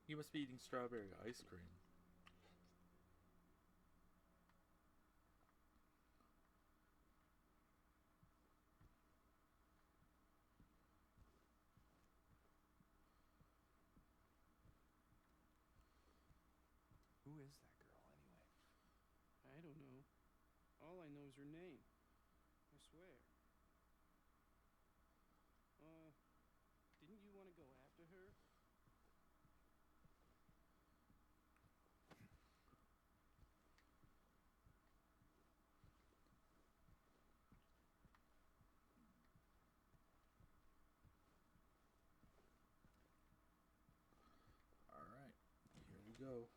You must be eating strawberry ice cream. Who is that girl, anyway? I don't know. All I know is her name. I swear. Didn't you want to go after her? Alright, here we go.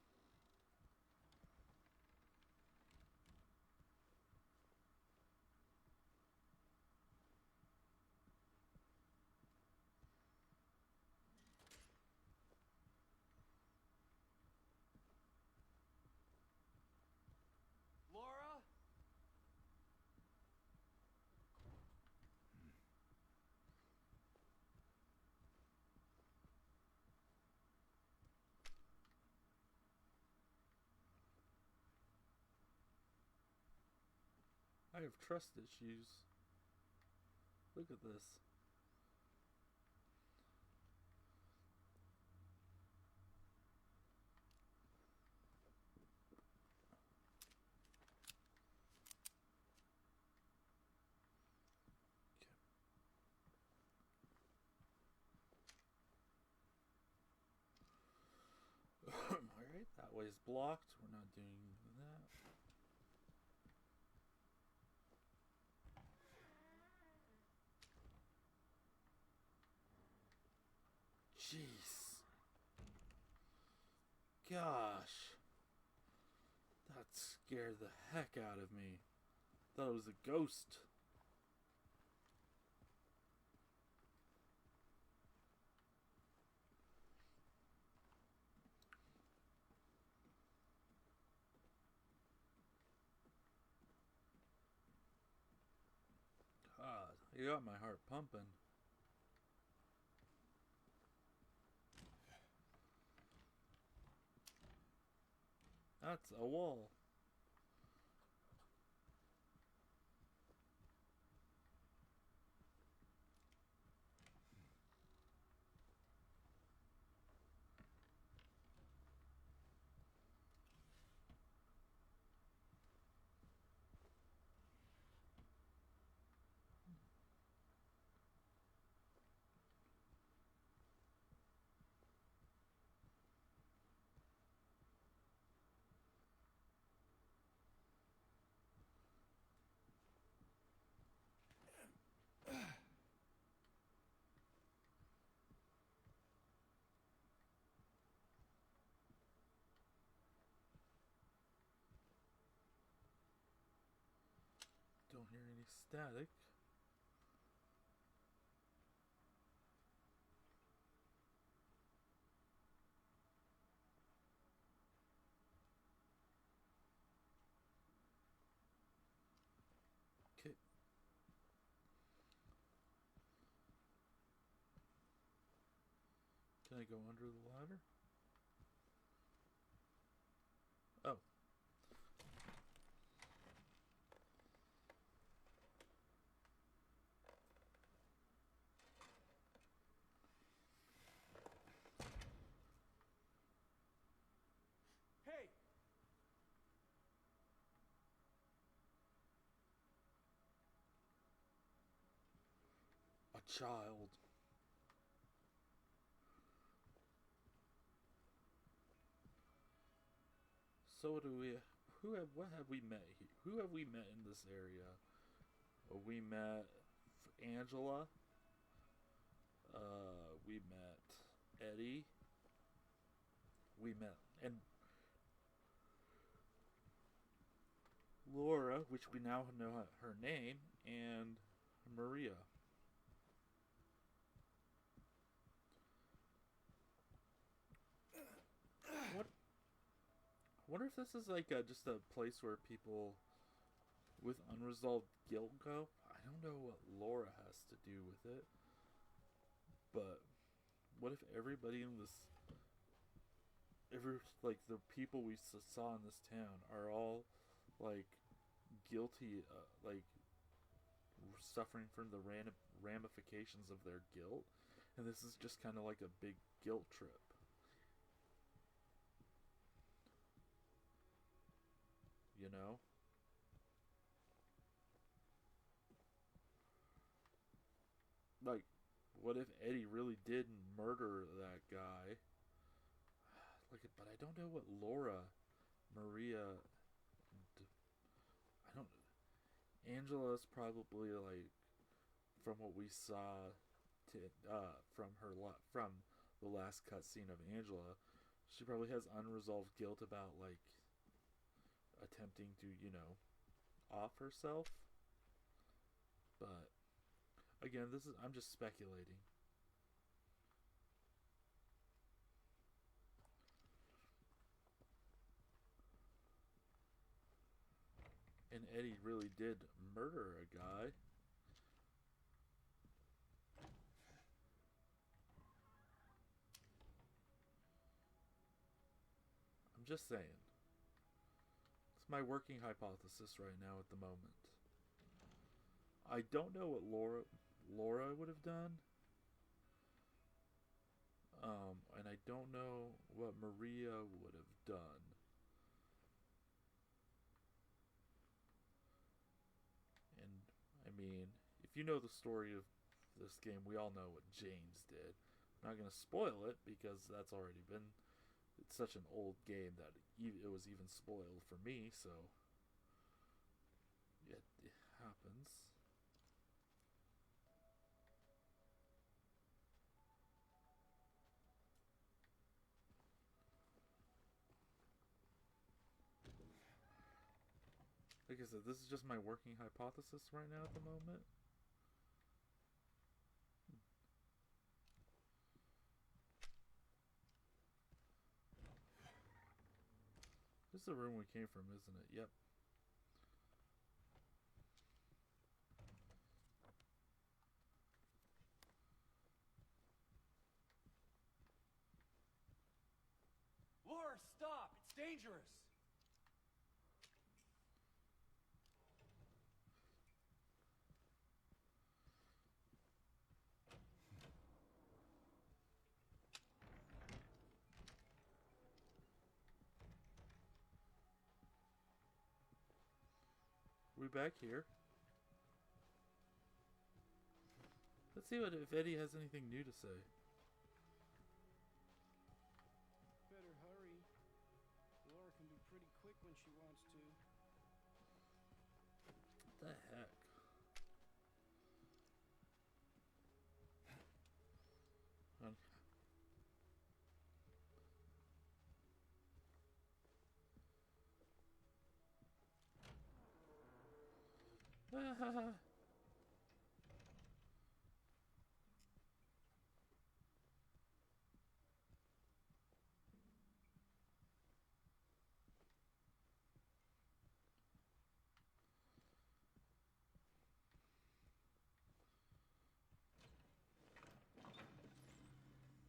Laura? I have trust issues. Look at this. Alright, that way is blocked. We're not doing that. Jeez. Gosh. That scared the heck out of me. Thought it was a ghost. God, you got my heart pumping. That's a wall. Don't hear any static. Okay. Can I go under the ladder? Oh. Hey! A child. So what do we? What have we met here? Who have we met in this area? We met Angela. We met Eddie. We met and Laura. Laura, which we now know her name, and Maria. What? I wonder if this is like just a place where people with unresolved guilt go. I don't know what Laura has to do with it, but what if everybody in this, like the people we saw in this town are all like guilty, like suffering from the ramifications of their guilt, and this is just kind of like a big guilt trip. You know? Like, what if Eddie really did murder that guy? Like, but I don't know what Laura, Maria, I don't. Angela's probably like, from what we saw, from from the last cutscene of Angela, she probably has unresolved guilt about like attempting to, off herself. But again, I'm just speculating. And Eddie really did murder a guy. I'm just saying. It's my working hypothesis right now at the moment. I don't know what Laura would have done. And I don't know what Maria would have done. And I mean, if you know the story of this game, we all know what James did. I'm not gonna spoil it because that's already been. It's such an old game that it was even spoiled for me. So it happens. Like I said, this is just my working hypothesis right now at the moment. This is the room we came from, isn't it? Yep. Laura, stop! It's dangerous! We back here. Let's see if Eddie has anything new to say. Better hurry. Laura can be pretty quick when she wants to. What the heck?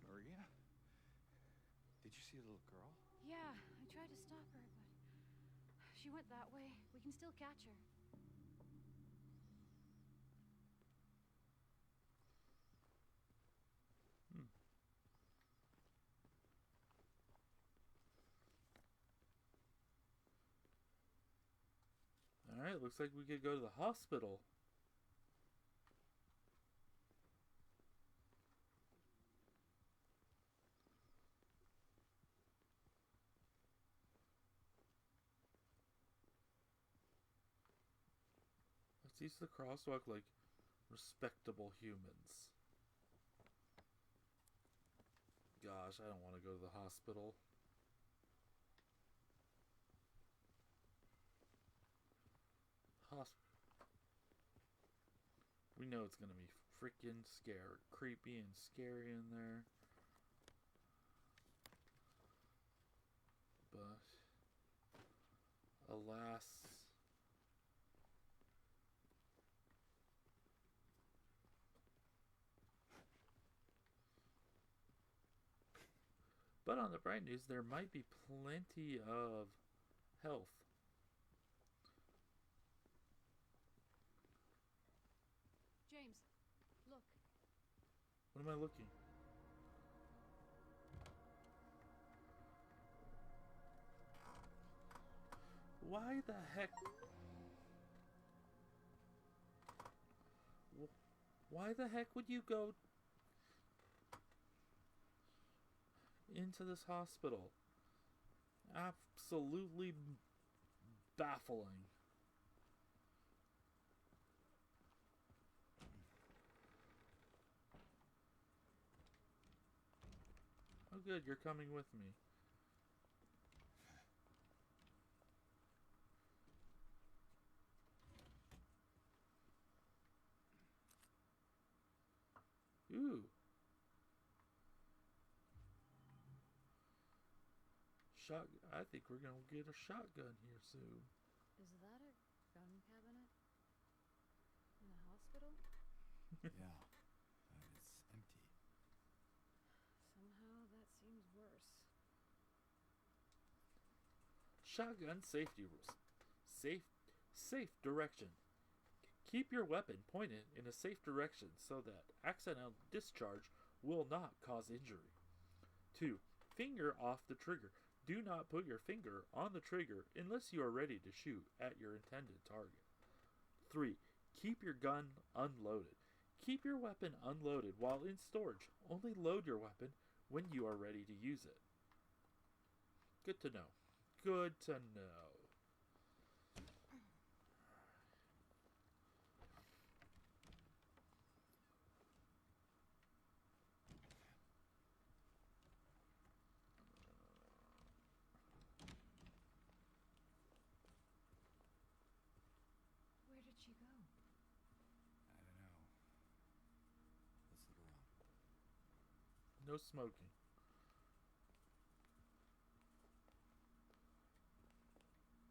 Maria? Did you see the little girl? Yeah, I tried to stop her, but she went that way. We can still catch her. Alright, looks like we could go to the hospital. Let's use the crosswalk like respectable humans. Gosh, I don't want to go to the hospital. hospital. We know it's gonna be freaking creepy and scary in there. But alas, but on the bright news, there might be plenty of health. James, look. What am I looking? Why the heck? Why the heck would you go into this hospital? Absolutely baffling. Oh good, you're coming with me. Ooh. I think we're gonna get a shotgun here soon. Is that a gun cabinet? In a hospital? Yeah, it's empty. Somehow that seems worse. Shotgun safety rules. Safe direction. Keep your weapon pointed in a safe direction so that accidental discharge will not cause injury. 2. Finger off the trigger. Do not put your finger on the trigger unless you are ready to shoot at your intended target. 3. Keep your gun unloaded. Keep your weapon unloaded while in storage. Only load your weapon when you are ready to use it. Good to know. Good to know. Where did she go? I don't know. Let's look around. No smoking.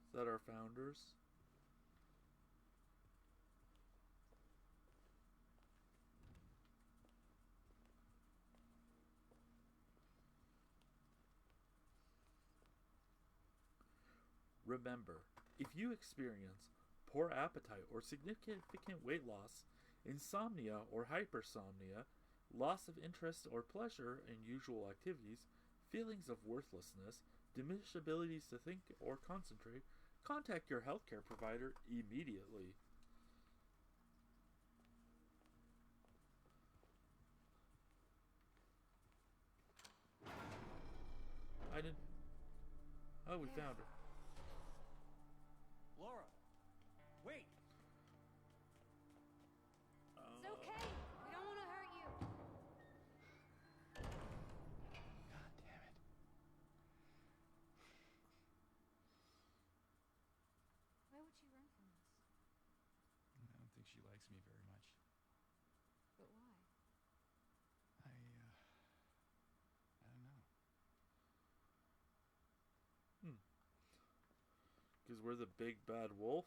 Is that our founders? Remember, if you experience poor appetite or significant weight loss, insomnia or hypersomnia, loss of interest or pleasure in usual activities, feelings of worthlessness, diminished abilities to think or concentrate, contact your healthcare provider immediately. I didn't. Oh, we found her. Laura, wait! It's okay. We don't want to hurt you. God damn it. Why would she run from us? I don't think she likes me very much. But why? I don't know. Because we're the big bad wolf?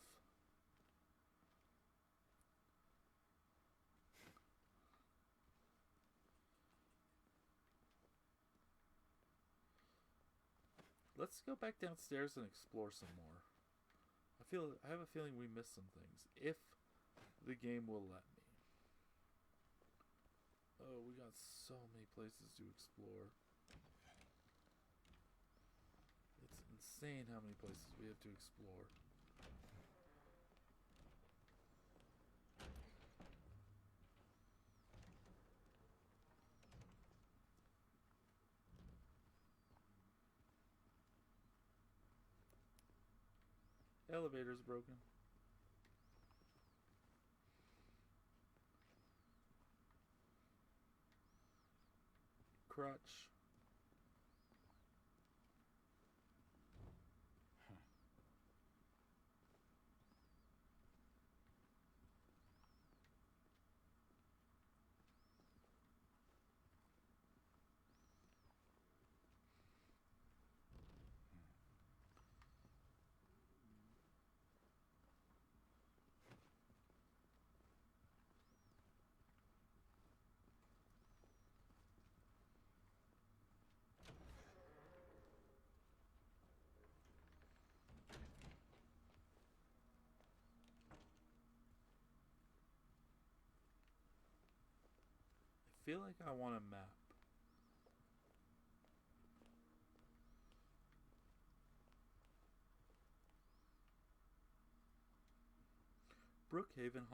Let's go back downstairs and explore some more. I have a feeling we missed some things. If the game will let me. Oh, we got so many places to explore. It's insane how many places we have to explore. Elevator's broken. Crutch. feel like I want a map. Brookhaven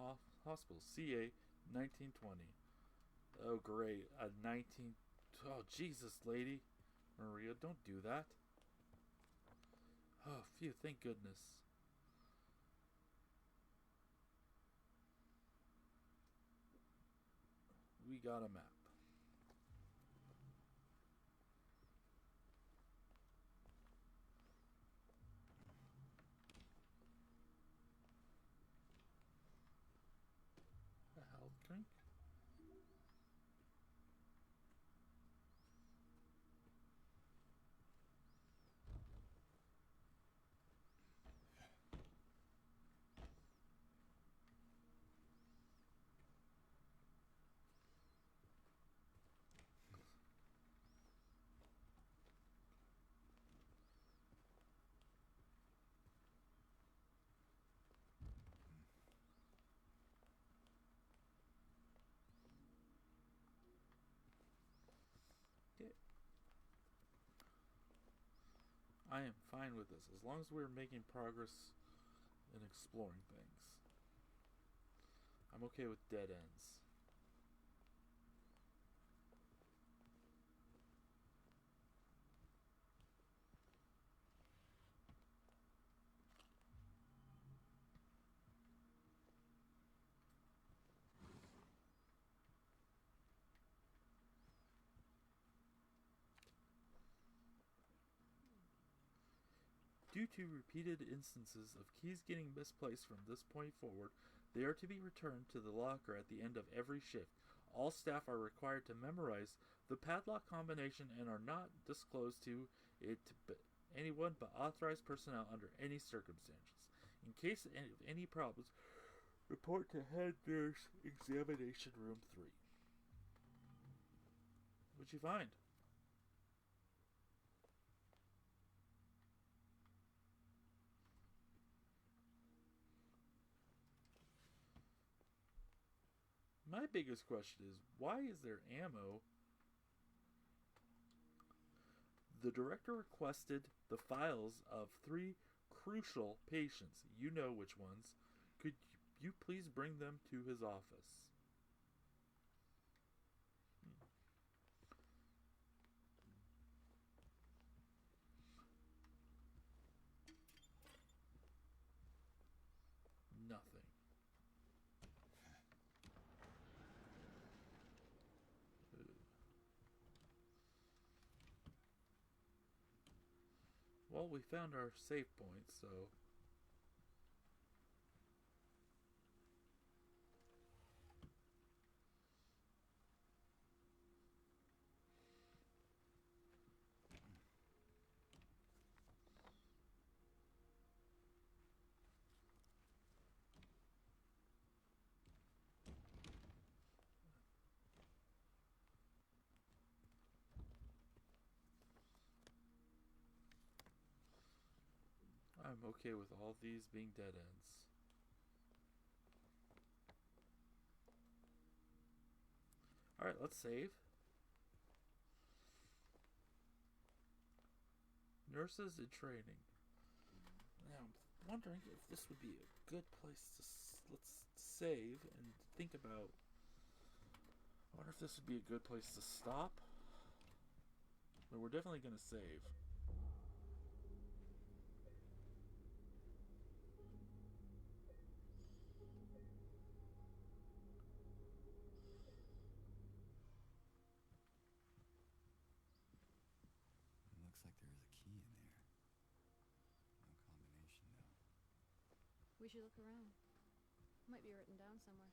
Hospital, CA 1920. Oh, great. A 19. Oh, Jesus, lady. Maria, don't do that. Oh, phew, thank goodness. We got a map. A health drink? Okay. I am fine with this as long as we're making progress in exploring things. I'm okay with dead ends. Due to repeated instances of keys getting misplaced from this point forward, they are to be returned to the locker at the end of every shift. All staff are required to memorize the padlock combination and are not disclosed to it to anyone but authorized personnel under any circumstances. In case of any problems, report to head nurse examination room 3. What'd you find? My biggest question is, why is there ammo? The director requested the files of 3 crucial patients. You know which ones. Could you please bring them to his office? Nothing. Well, we found our save point, so... I'm okay with all these being dead ends. Alright, let's save. Nurses in training. Now, I'm wondering if this would be a good place to... let's save and think about... I wonder if this would be a good place to stop. But we're definitely going to save. Looks like there is a key in there. No combination, though. We should look around. Might be written down somewhere.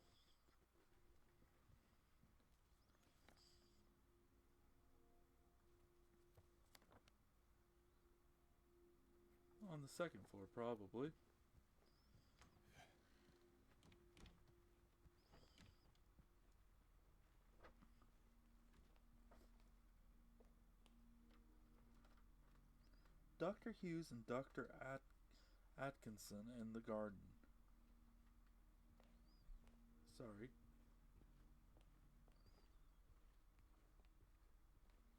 On the second floor, probably. Dr. Hughes and Dr. Atkinson in the garden. Sorry.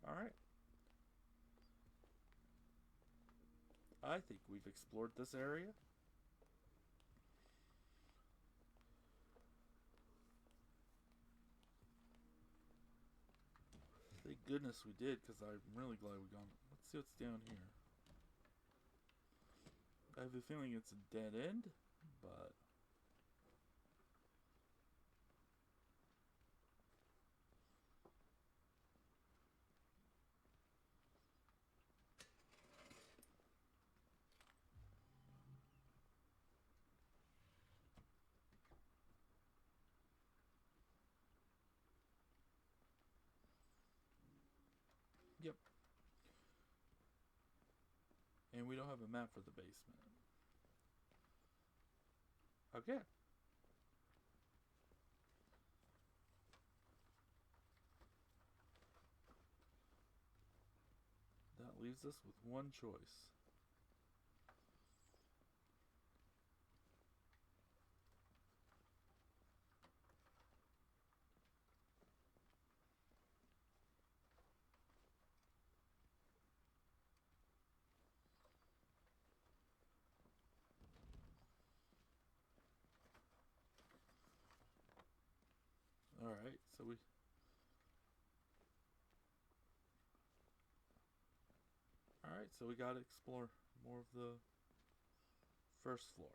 Alright. I think we've explored this area. Thank goodness we did, because I'm really glad we gone. Let's see what's down here. I have a feeling it's a dead end, but... Yep. And we don't have a map for the basement. Okay. That leaves us with one choice. Alright, so we... Alright, so we gotta explore more of the first floor.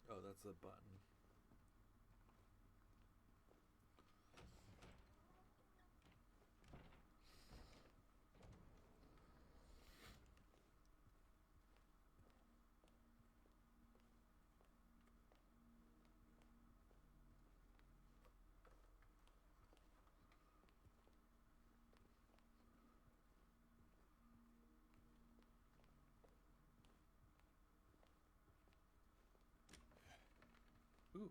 Oh, that's a button. Ooh.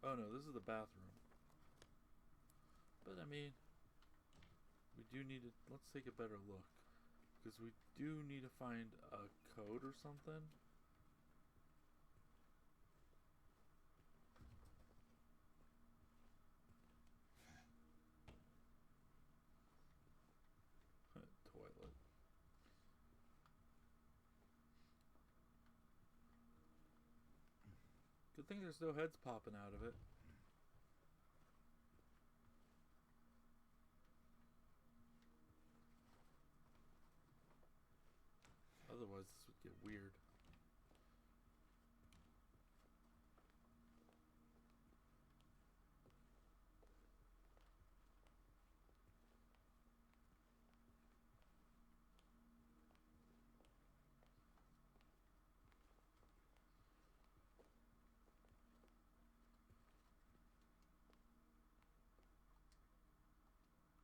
Oh no, this is the bathroom. But I mean, we do need to... Let's take a better look. Because we do need to find a code or something. Toilet. Good thing there's no heads popping out of it. Otherwise this would get weird.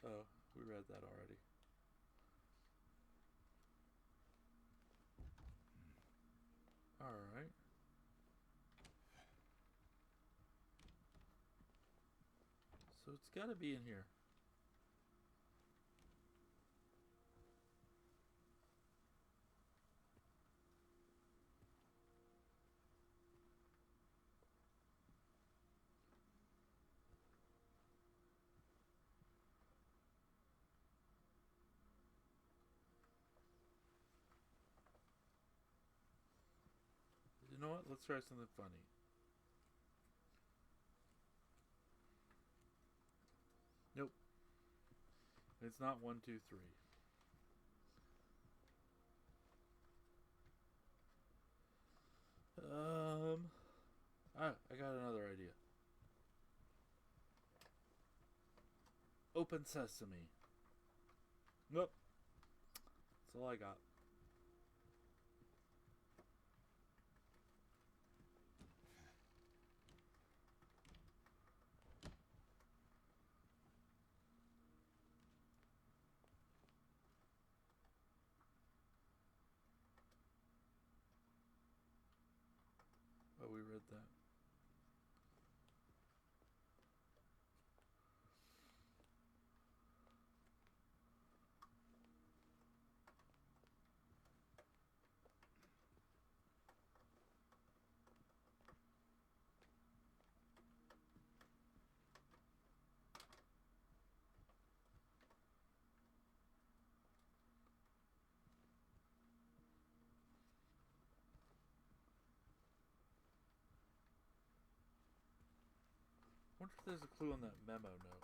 Oh, we read that already. Alright. So it's gotta be in here. You know what? Let's try something funny. It's not 1, 2, 3. I got another idea. Open sesame. Nope. That's all I got. Oh, we read that. Wonder if there's a clue on that memo note.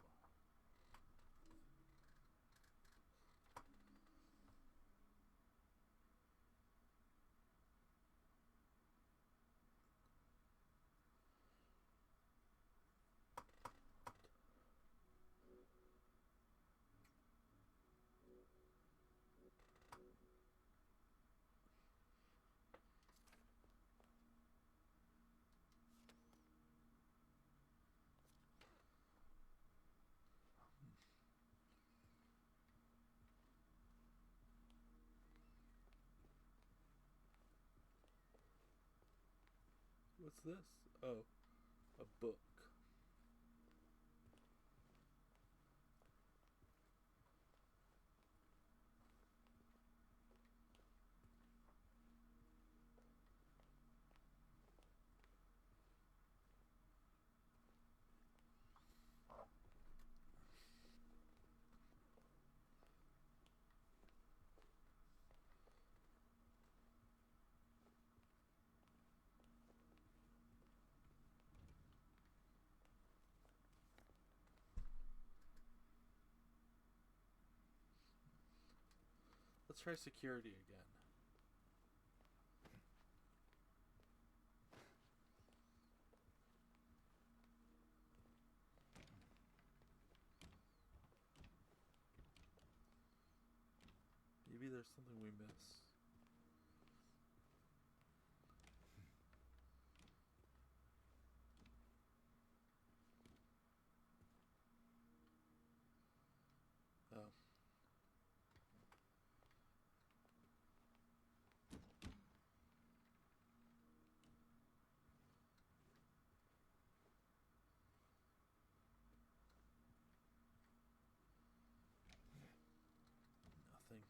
What's this? Oh, a book. Let's try security again. Maybe there's something we miss. Oh. Nothing.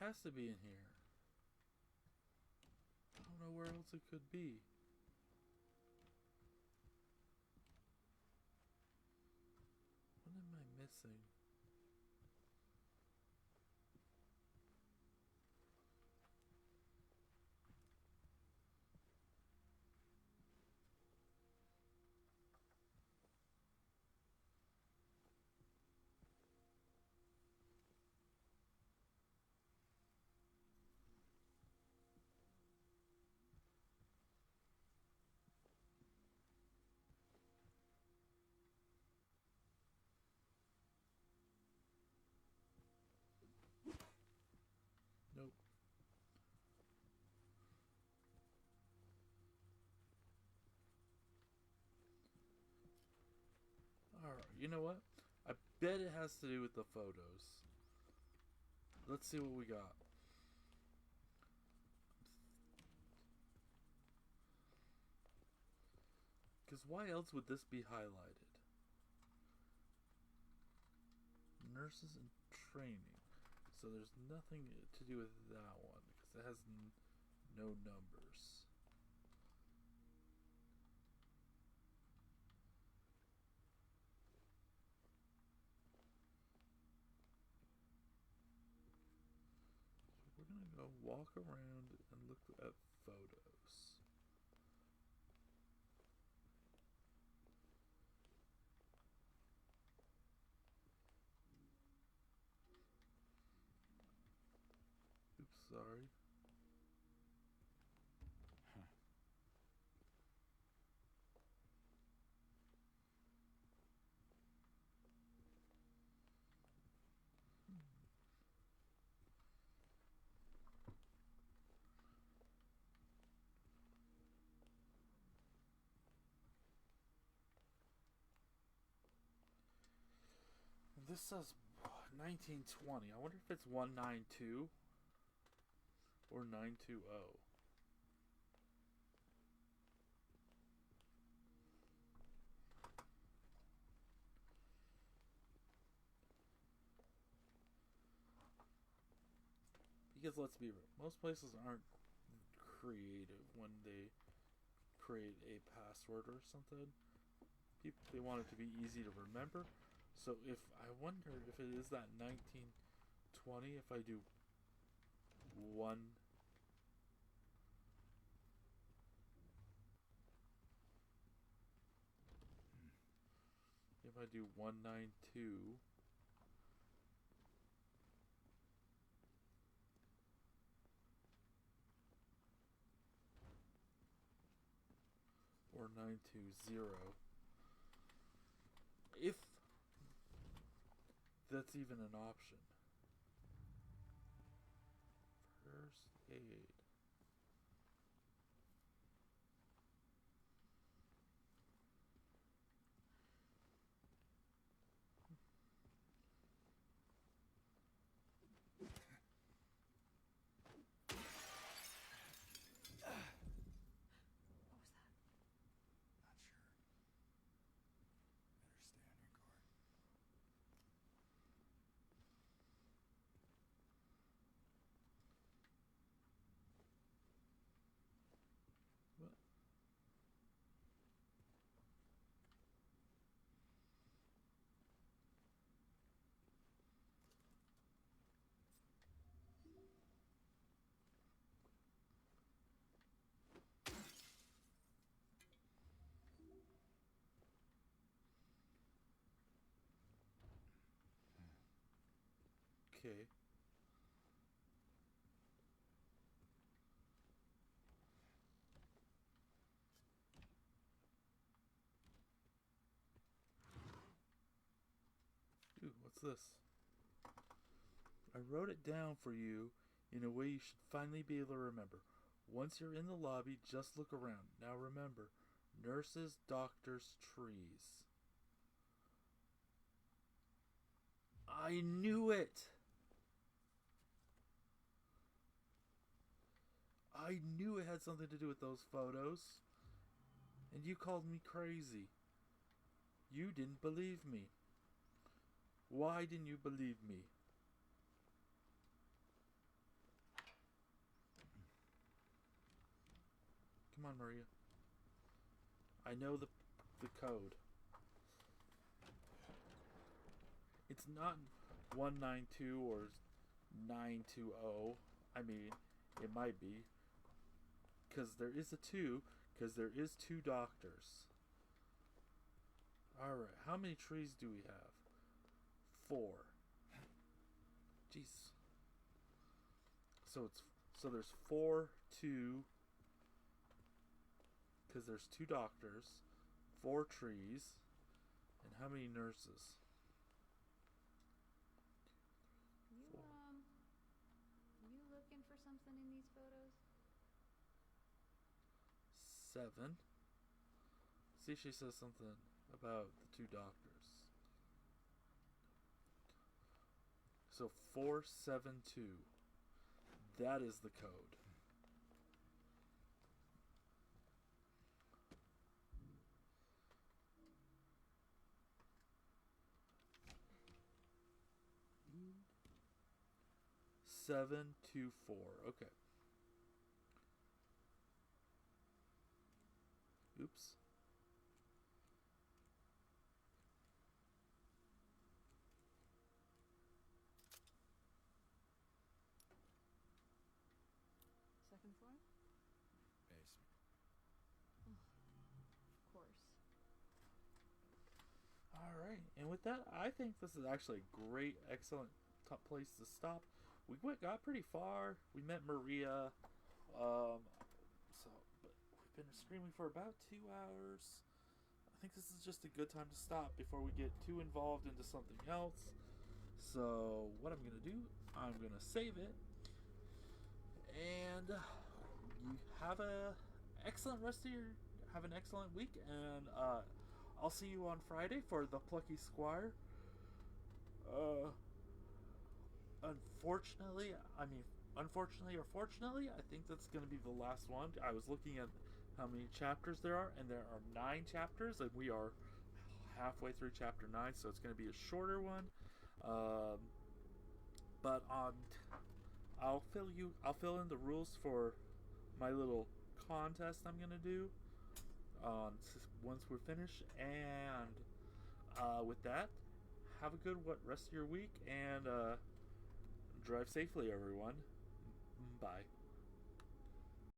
has to be in here. I don't know where else it could be. What am I missing? Nope. Alright, you know what? I bet it has to do with the photos. Let's see what we got. Because why else would this be highlighted? Nurses in training. So there's nothing to do with that one because it has no numbers. So we're going to go walk around and look at photos. Oops, sorry. This says 1920. I wonder if it's 192 or 920. Because let's be real, most places aren't creative when they create a password or something. People, they want it to be easy to remember. So if I wonder if it is that 1920, if I do one, if I do 192, or 920, if that's even an option. First aid. Okay. Ooh, what's this? I wrote it down for you in a way you should finally be able to remember. Once you're in the lobby, just look around. Now remember, nurses, doctors, trees. I knew it! I knew it had something to do with those photos. And you called me crazy. You didn't believe me. Why didn't you believe me? Come on, Maria. I know the code. It's not 192 or 920. I mean, it might be. Because there is a 2. Because there is 2 doctors. Alright, how many trees do we have? 4. Jeez. So there's 4, 2. Because there's 2 doctors, 4 trees, and how many nurses? You looking for something in these photos? 7. See, she says something about the 2 doctors. So 472. That is the code. Seven, 2, 4. Okay. Oops. Second floor? Basement. Of course. Alright, and with that, I think this is actually a great, excellent top place to stop. We got pretty far. We met Maria. But we've been streaming for about 2 hours. I think this is just a good time to stop before we get too involved into something else. So what I'm going to do, I'm going to save it. And you have an excellent week. And I'll see you on Friday for the Plucky Squire. Unfortunately or fortunately, I think that's going to be the last one. I was looking at how many chapters there are, and there are 9 chapters, and we are halfway through chapter 9, so it's going to be a shorter one. But I'll fill in the rules for my little contest I'm going to do once we're finished. And with that, have a good rest of your week, and drive safely, everyone. Bye.